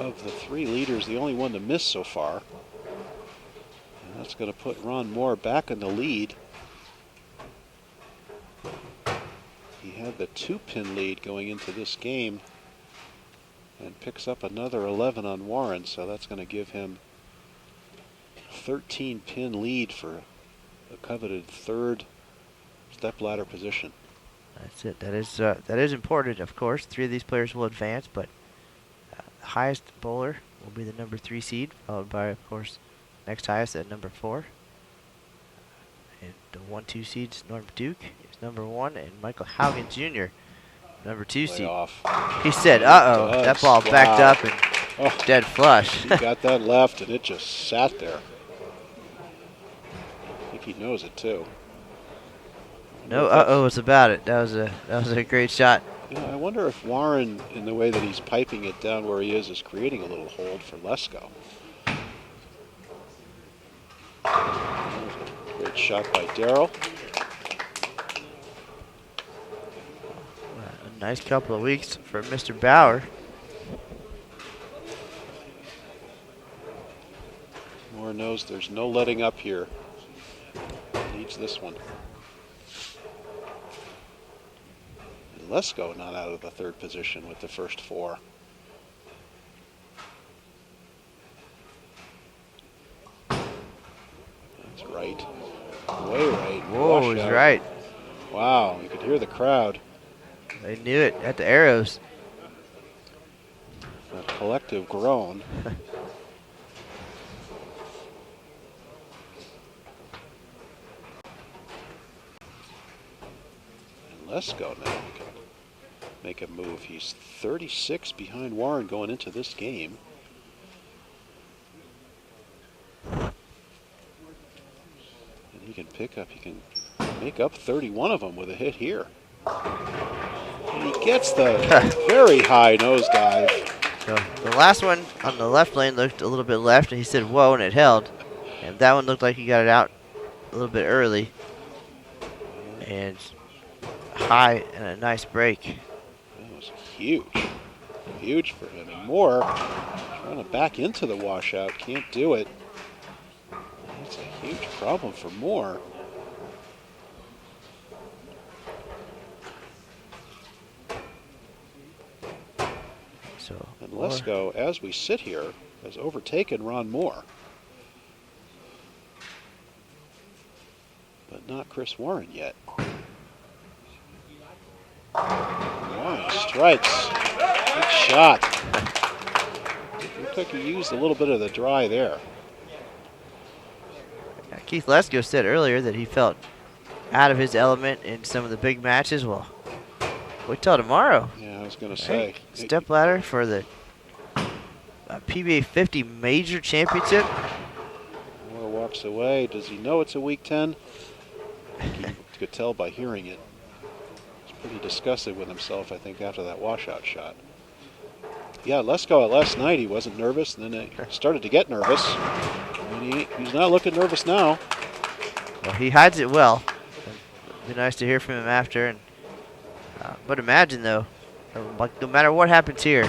S2: of the 3 leaders, the only one to miss so far. And that's going to put Ron Moore back in the lead. He had the 2-pin lead going into this game and picks up another 11 on Warren, so that's going to give him 13-pin lead for the coveted 3rd stepladder position.
S1: That's it. That is important, of course. 3 of these players will advance, but the highest bowler will be the number 3 seed, followed by, of course, next highest at number 4. And the 1-2 seeds, Norm Duke is number 1, and Michael Haugen Jr., number 2 seed. He said, uh-oh, that ball backed up and dead flush.
S2: He got that left, and it just sat there. I think he knows it, too.
S1: No uh-ohs about it. That was a great shot.
S2: I wonder if Warren, in the way that he's piping it down where he is creating a little hold for Lesko. Great shot by Daryl.
S1: A nice couple of weeks for Mr. Bauer.
S2: Moore knows there's no letting up here. Needs this one. And Lesko not out of the 3rd position with the first 4. That's right. Way right.
S1: Whoa, he's right.
S2: Wow, you could hear the crowd.
S1: They knew it at the arrows.
S2: A collective groan. And Lesko now. make a move. He's 36 behind Warren going into this game. And he can make up 31 of them with a hit here. And he gets the very high nosedive.
S1: So the last one on the left lane looked a little bit left, and he said, whoa, and it held. And that one looked like he got it out a little bit early. And high and a nice break.
S2: That was huge. Huge for him. And Moore trying to back into the washout. Can't do it. That's a huge problem for Moore.
S1: So
S2: And Lesko, as we sit here, has overtaken Ron Moore. But not Chris Warren yet. Warren strikes. Good shot. Looked like he used a little bit of the dry there.
S1: Keith Lesko said earlier that he felt out of his element in some of the big matches. Well, wait till tomorrow.
S2: Yeah, I was going to say.
S1: Step ladder for the PBA 50 Major Championship.
S2: Moore walks away. Does he know it's a week 10? I think he could tell by hearing it. He's pretty disgusted with himself, I think, after that washout shot. Yeah, Lesko last night, he wasn't nervous, and then he started to get nervous. And he's not looking nervous now.
S1: Well, he hides it well. It'd be nice to hear from him after. And but imagine, though, like no matter what happens here,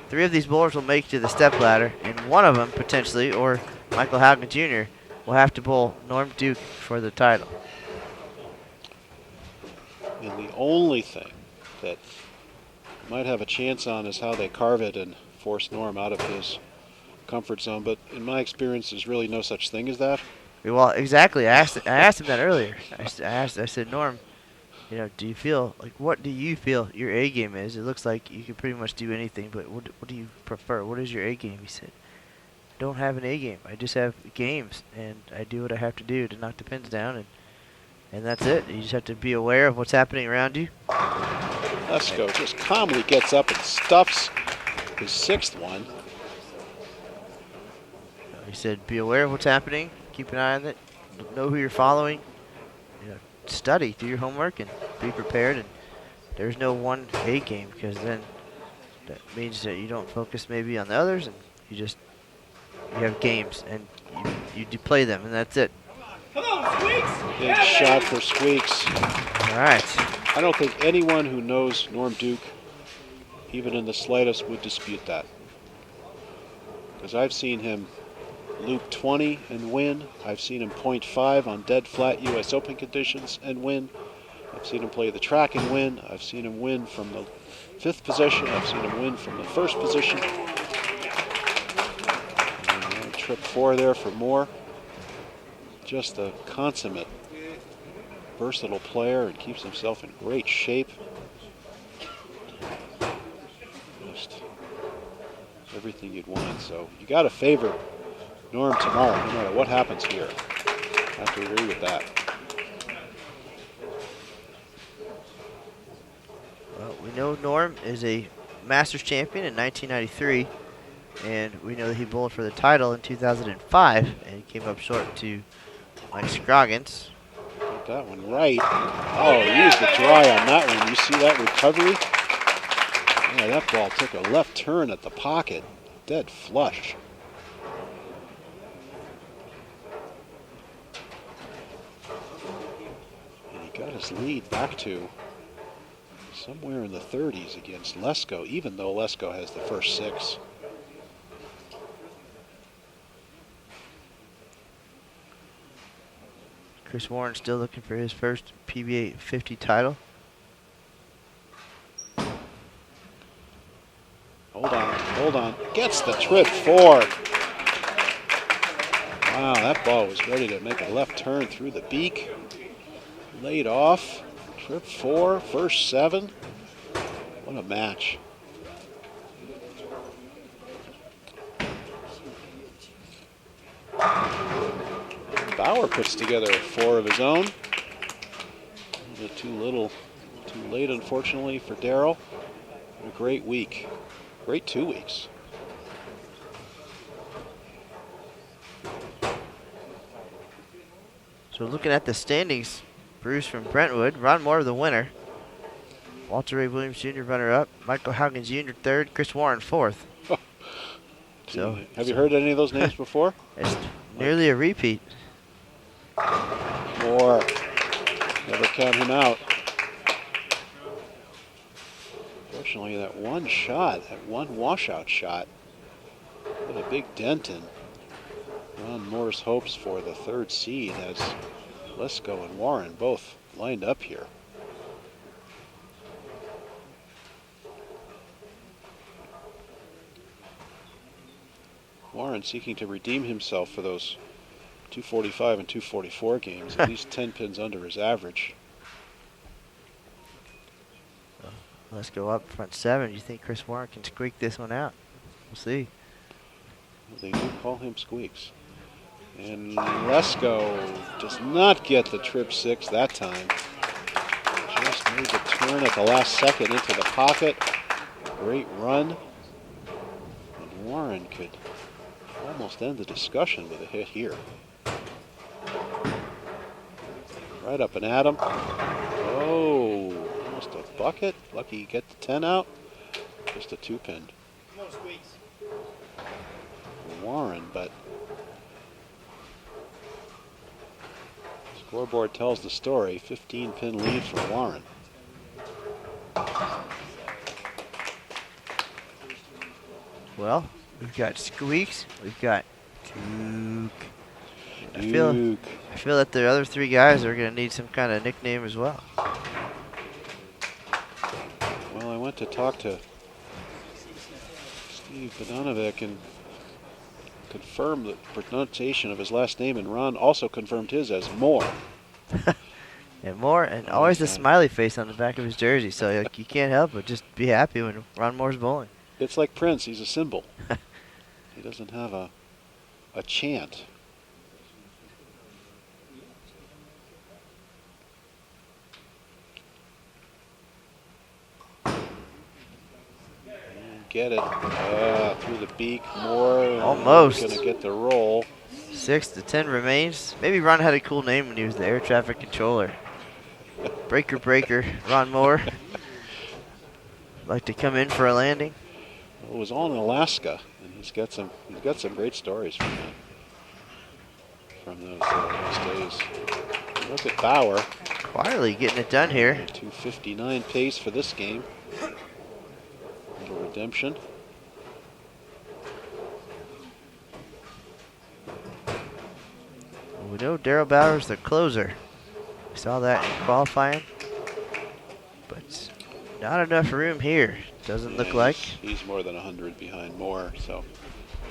S1: 3 of these bowlers will make it to the step ladder, and one of them, potentially, or Michael Haugen Jr., will have to bowl Norm Duke for the title.
S2: And the only thing that might have a chance on is how they carve it and force Norm out of his comfort zone. But in my experience, there's really no such thing as that.
S1: Well, exactly. I asked him that earlier. I said, Norm, you know, do you feel like what do you feel your A game is? It looks like you can pretty much do anything, but what do you prefer? What is your A game? He said, I don't have an A game. I just have games, and I do what I have to do to knock the pins down, and that's it. You just have to be aware of what's happening around you.
S2: Lesko just calmly gets up and stuffs his 6th one.
S1: He said, be aware of what's happening. Keep an eye on it. Know who you're following. You know, study, do your homework, and be prepared. And there's no one A game, because then that means that you don't focus maybe on the others, and you have games, and you play them, and that's it.
S2: Big shot for Squeaks.
S1: All right.
S2: I don't think anyone who knows Norm Duke, even in the slightest, would dispute that. Because I've seen him loop 20 and win. I've seen him .5 on dead flat US Open conditions and win. I've seen him play the track and win. I've seen him win from the 5th position. I've seen him win from the 1st position. And trip 4 there for Moore. Just a consummate, versatile player, and keeps himself in great shape. Just everything you'd want. So you got to favor Norm tomorrow, no matter what happens here. I have to agree with that.
S1: Well, we know Norm is a Masters champion in 1993, and we know that he bowled for the title in 2005, and came up short to Mike Scroggins.
S2: Got that one right. Oh, he used the dry on that one. You see that recovery? Yeah, that ball took a left turn at the pocket. Dead flush. And he got his lead back to somewhere in the 30s against Lesko, even though Lesko has the first 6.
S1: Chris Warren still looking for his first PBA 50 title.
S2: Hold on. Gets the trip 4. Wow, that ball was ready to make a left turn through the beak. Laid off. Trip 4, first 7. What a match. Bauer puts together a 4 of his own. Too Too late, unfortunately, for Darrell. A great week. Great 2 weeks.
S1: So looking at the standings, Bruce from Brentwood, Ron Moore the winner. Walter Ray Williams Jr. runner-up. Michael Haugen Jr. third. Chris Warren fourth.
S2: So, have you heard any of those names before?
S1: It's nearly a repeat.
S2: Moore. Never count him out. Fortunately, that one shot, that one washout shot, put a big dent in Ron Moore's hopes for the 3rd seed as Lesko and Warren both lined up here. Warren seeking to redeem himself for those 245 and 244 games, at least 10 pins under his average.
S1: Let's go up front 7. You think Chris Warren can squeak this one out? We'll see.
S2: They do call him Squeaks. And Lesko does not get the trip 6 that time. Just made the turn at the last second into the pocket. Great run. And Warren could almost end the discussion with a hit here. Right up and at him. Oh, almost a bucket. Lucky you get the 10 out. Just a 2-pin. Warren, but scoreboard tells the story. 15-pin lead for Warren.
S1: Well, we've got Squeaks. We've got Duke. I feel that the other 3 guys are going to need some kind of nickname as well.
S2: Well, I went to talk to Steve Badanovic and confirmed the pronunciation of his last name, and Ron also confirmed his as Moore.
S1: And Moore, and always a smiley face on the back of his jersey, so like, you can't help but just be happy when Ron Moore's bowling.
S2: It's like Prince, he's a symbol. He doesn't have a chant. Get it through the beak. Moore
S1: almost
S2: going to get the roll.
S1: 6 to 10 remains. Maybe Ron had a cool name when he was the air traffic controller. Breaker, Ron Moore. Like to come in for a landing.
S2: Well, it was all in Alaska, and he's got some great stories from those days. Look at Bauer.
S1: Quietly getting it done here.
S2: 2:59 pace for this game. Little redemption.
S1: Well, we know Darrell Bauer's the closer. We saw that in qualifying, but not enough room here. Doesn't look like.
S2: He's more than 100 behind Moore, so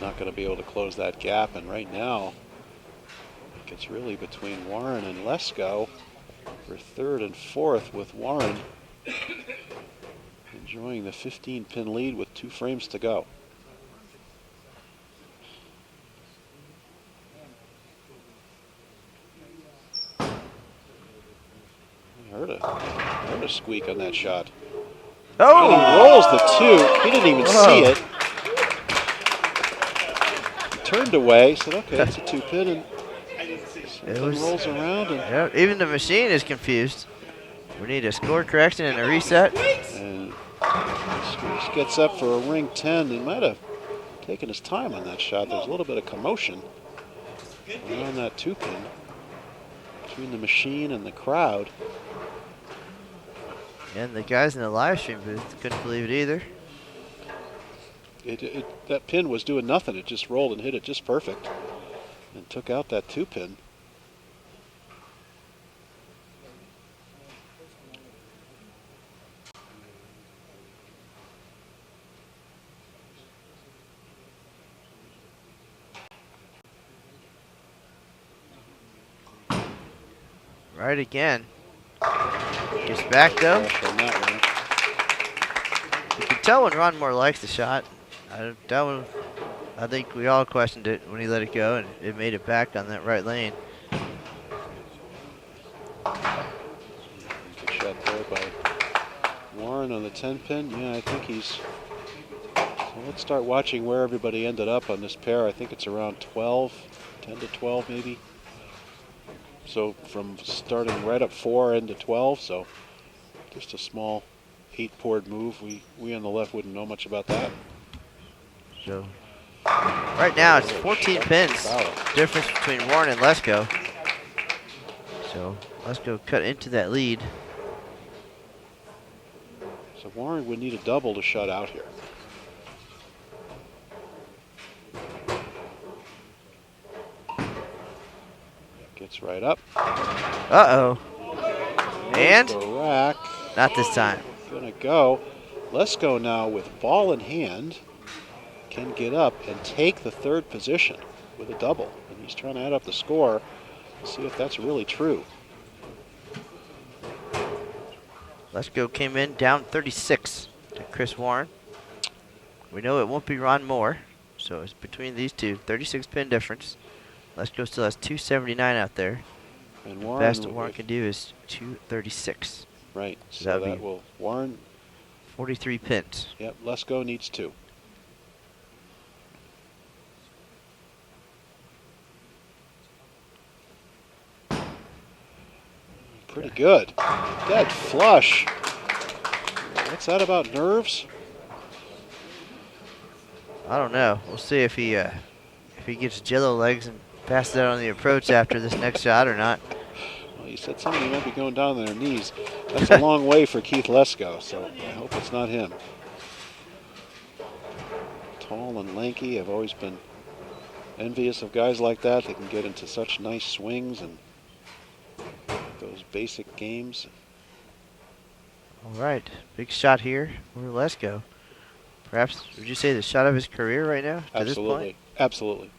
S2: not going to be able to close that gap. And right now, it's really between Warren and Lesko for 3rd and 4th, with Warren enjoying the 15-pin lead with 2 frames to go. I heard a squeak on that shot.
S1: Oh!
S2: And he rolls the 2. He didn't even see it. He turned away, said, okay, it's a 2-pin, and it rolls around. And
S1: yeah, even the machine is confused. We need a score correction and a reset.
S2: And Squeaks gets up for a ring 10. He might have taken his time on that shot. There's a little bit of commotion around that 2-pin between the machine and the crowd.
S1: And the guys in the live stream booth couldn't believe it either.
S2: That pin was doing nothing. It just rolled and hit it just perfect and took out that 2-pin.
S1: Right again. Gets back though. You can tell when Ron Moore likes the shot. That one, I think we all questioned it when he let it go, and it made it back on that right lane.
S2: Good shot there by Warren on the 10 pin. Yeah, I think he's. So let's start watching where everybody ended up on this pair. I think it's around 12, 10 to 12 maybe. So from starting right up 4 into 12, so just a small 8-board move. We on the left wouldn't know much about that.
S1: So right now it's 14 pins difference between Warren and Lesko. So Lesko cut into that lead.
S2: So Warren would need a double to shut out here. Gets right up.
S1: Uh-oh. And?
S2: The rack.
S1: Not this time.
S2: Gonna go. Lesko now with ball in hand can get up and take the 3rd position with a double. And he's trying to add up the score to see if that's really true.
S1: Lesko came in down 36 to Chris Warren. We know it won't be Ron Moore, so it's between these two. 36 pin difference. Lesko still has 279 out there.
S2: And Warren,
S1: best Warren can do is 236.
S2: Right.
S1: So
S2: So
S1: that'd
S2: that
S1: be
S2: will Warren.
S1: 43 pins.
S2: Yep. Lesko needs 2. Pretty good. Dead flush. What's that about nerves?
S1: I don't know. We'll see if he gets jello legs and passes out on the approach after this next shot or not.
S2: Well, you said somebody might be going down on their knees. That's a long way for Keith Lesko, so I hope it's not him. Tall and lanky. I've always been envious of guys like that. They can get into such nice swings and those basic games.
S1: All right, big shot here for Lesko. Perhaps, would you say the shot of his career right now to this point?
S2: Absolutely. Absolutely.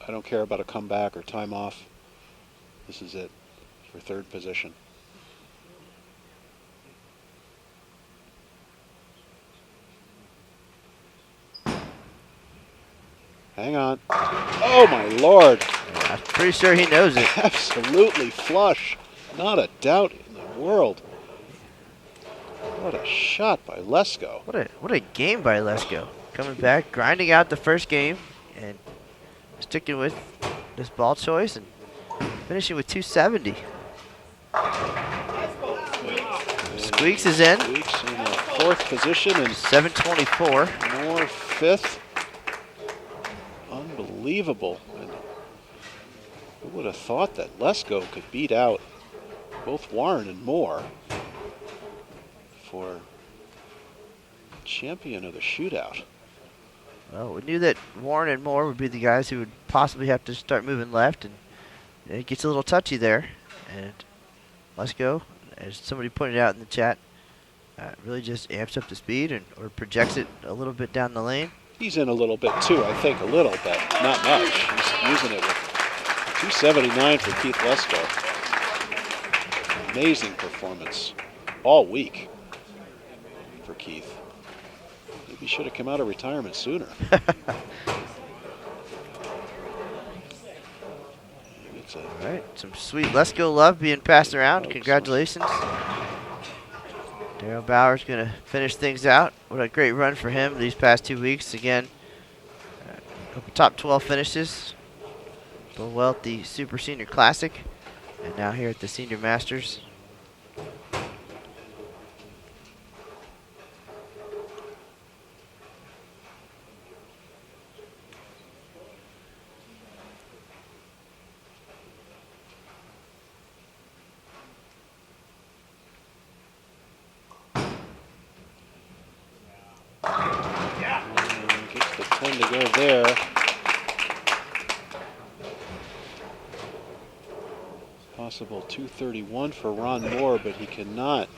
S2: I don't care about a comeback or time off. This is it for 3rd position. Hang on. Oh my Lord.
S1: I'm pretty sure he knows it.
S2: Absolutely flush. Not a doubt in the world. What a shot by Lesko.
S1: What a game by Lesko. Coming back, grinding out the first game, and sticking with this ball choice and finishing with 270. Squeaks is in.
S2: Squeaks in the 4th position and
S1: 724.
S2: Moore 5th. Unbelievable. And who would have thought that Lesko could beat out both Warren and Moore for champion of the shootout?
S1: Well, we knew that Warren and Moore would be the guys who would possibly have to start moving left, and it gets a little touchy there. And Lesko, as somebody pointed out in the chat, really just amps up the speed or projects it a little bit down the lane.
S2: He's in a little bit too, I think, a little bit, not much. He's using it with 279 for Keith Lesko. Amazing performance all week for Keith. Maybe he should have come out of retirement sooner. All
S1: right, some sweet Lesko love being passed around. Congratulations. Daryl Bauer's going to finish things out. What a great run for him these past 2 weeks. Again, a couple top 12 finishes. Done well at the Super Senior Classic, and now here at the Senior Masters.
S2: Gets the 10 to go there. Possible 231 for Ron Moore, but he cannot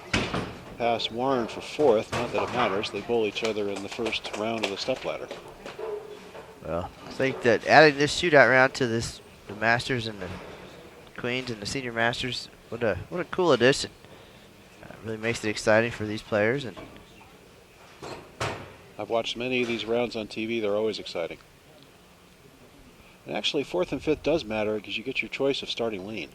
S2: pass Warren for 4th. Not that it matters. They bowl each other in the first round of the stepladder.
S1: Well, I think that adding this shootout round to the Masters and the Queens and the Senior Masters, what a cool addition. Really makes it exciting for these players. And
S2: I've watched many of these rounds on TV. They're always exciting. And actually, 4th and 5th does matter because you get your choice of starting lane.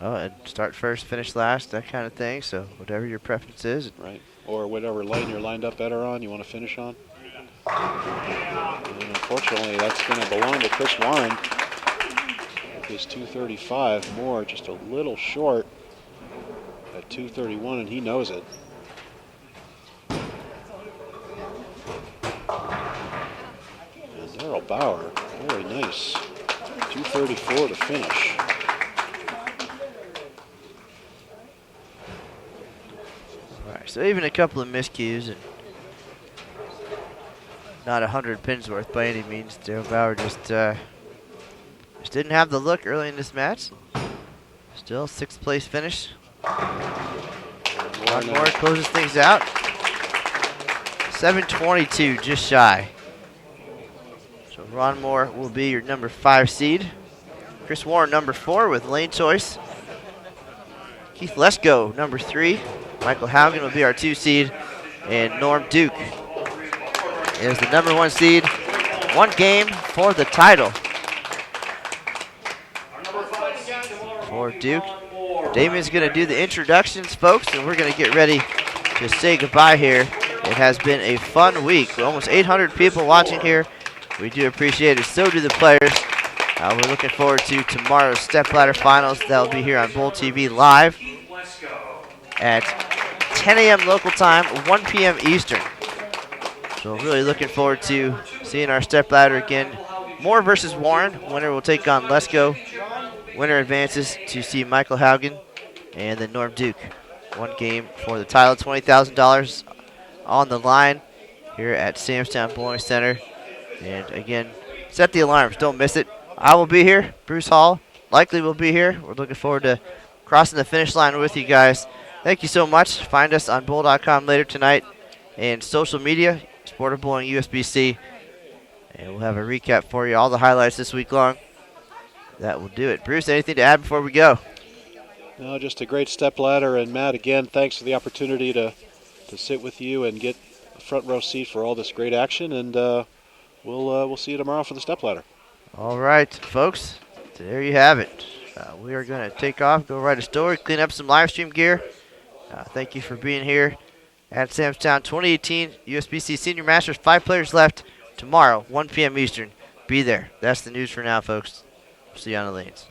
S1: Oh, and start first, finish last, that kind of thing. So whatever your preference is.
S2: Right. Or whatever lane you're lined up better on, you want to finish on. And unfortunately, that's going to belong to Chris Warren. With his 235 more, just a little short at 231, and he knows it. And Daryl Bauer, very nice. 234 to finish.
S1: All right, so even a couple of miscues and not 100 pins worth by any means. Daryl Bauer just didn't have the look early in this match. Still 6th place finish. Ron Moore closes things out. 722, just shy. So Ron Moore will be your number 5 seed. Chris Warren, number 4 with lane choice. Keith Lesko, number 3. Michael Haugen will be our 2 seed. And Norm Duke is the number 1 seed. 1 game for the title. For Duke. Damien's going to do the introductions, folks, and we're going to get ready to say goodbye here. It has been a fun week. Almost 800 people watching here. We do appreciate it. So do the players. We're looking forward to tomorrow's stepladder finals. That will be here on BowlTV live at 10 a.m. local time, 1 p.m. Eastern. So really looking forward to seeing our stepladder again. Moore versus Warren. Winner will take on Lesko. Winner advances to see Michael Haugen and then Norm Duke. 1 game for the title, $20,000 on the line here at Samstown Bowling Center. And again, set the alarms. Don't miss it. I will be here. Bruce Hall likely will be here. We're looking forward to crossing the finish line with you guys. Thank you so much. Find us on bowl.com later tonight and social media, Sport of Bowling USBC. And we'll have a recap for you, all the highlights this week long. That will do it. Bruce, anything to add before we go?
S2: No, just a great stepladder. And Matt, again, thanks for the opportunity to sit with you and get a front row seat for all this great action. And we'll see you tomorrow for the stepladder.
S1: All right, folks. There you have it. We are going to take off, go write a story, clean up some live stream gear. Thank you for being here at Samstown 2018 USBC Senior Masters. 5 players left tomorrow, 1 p.m. Eastern. Be there. That's the news for now, folks. See you on the lanes.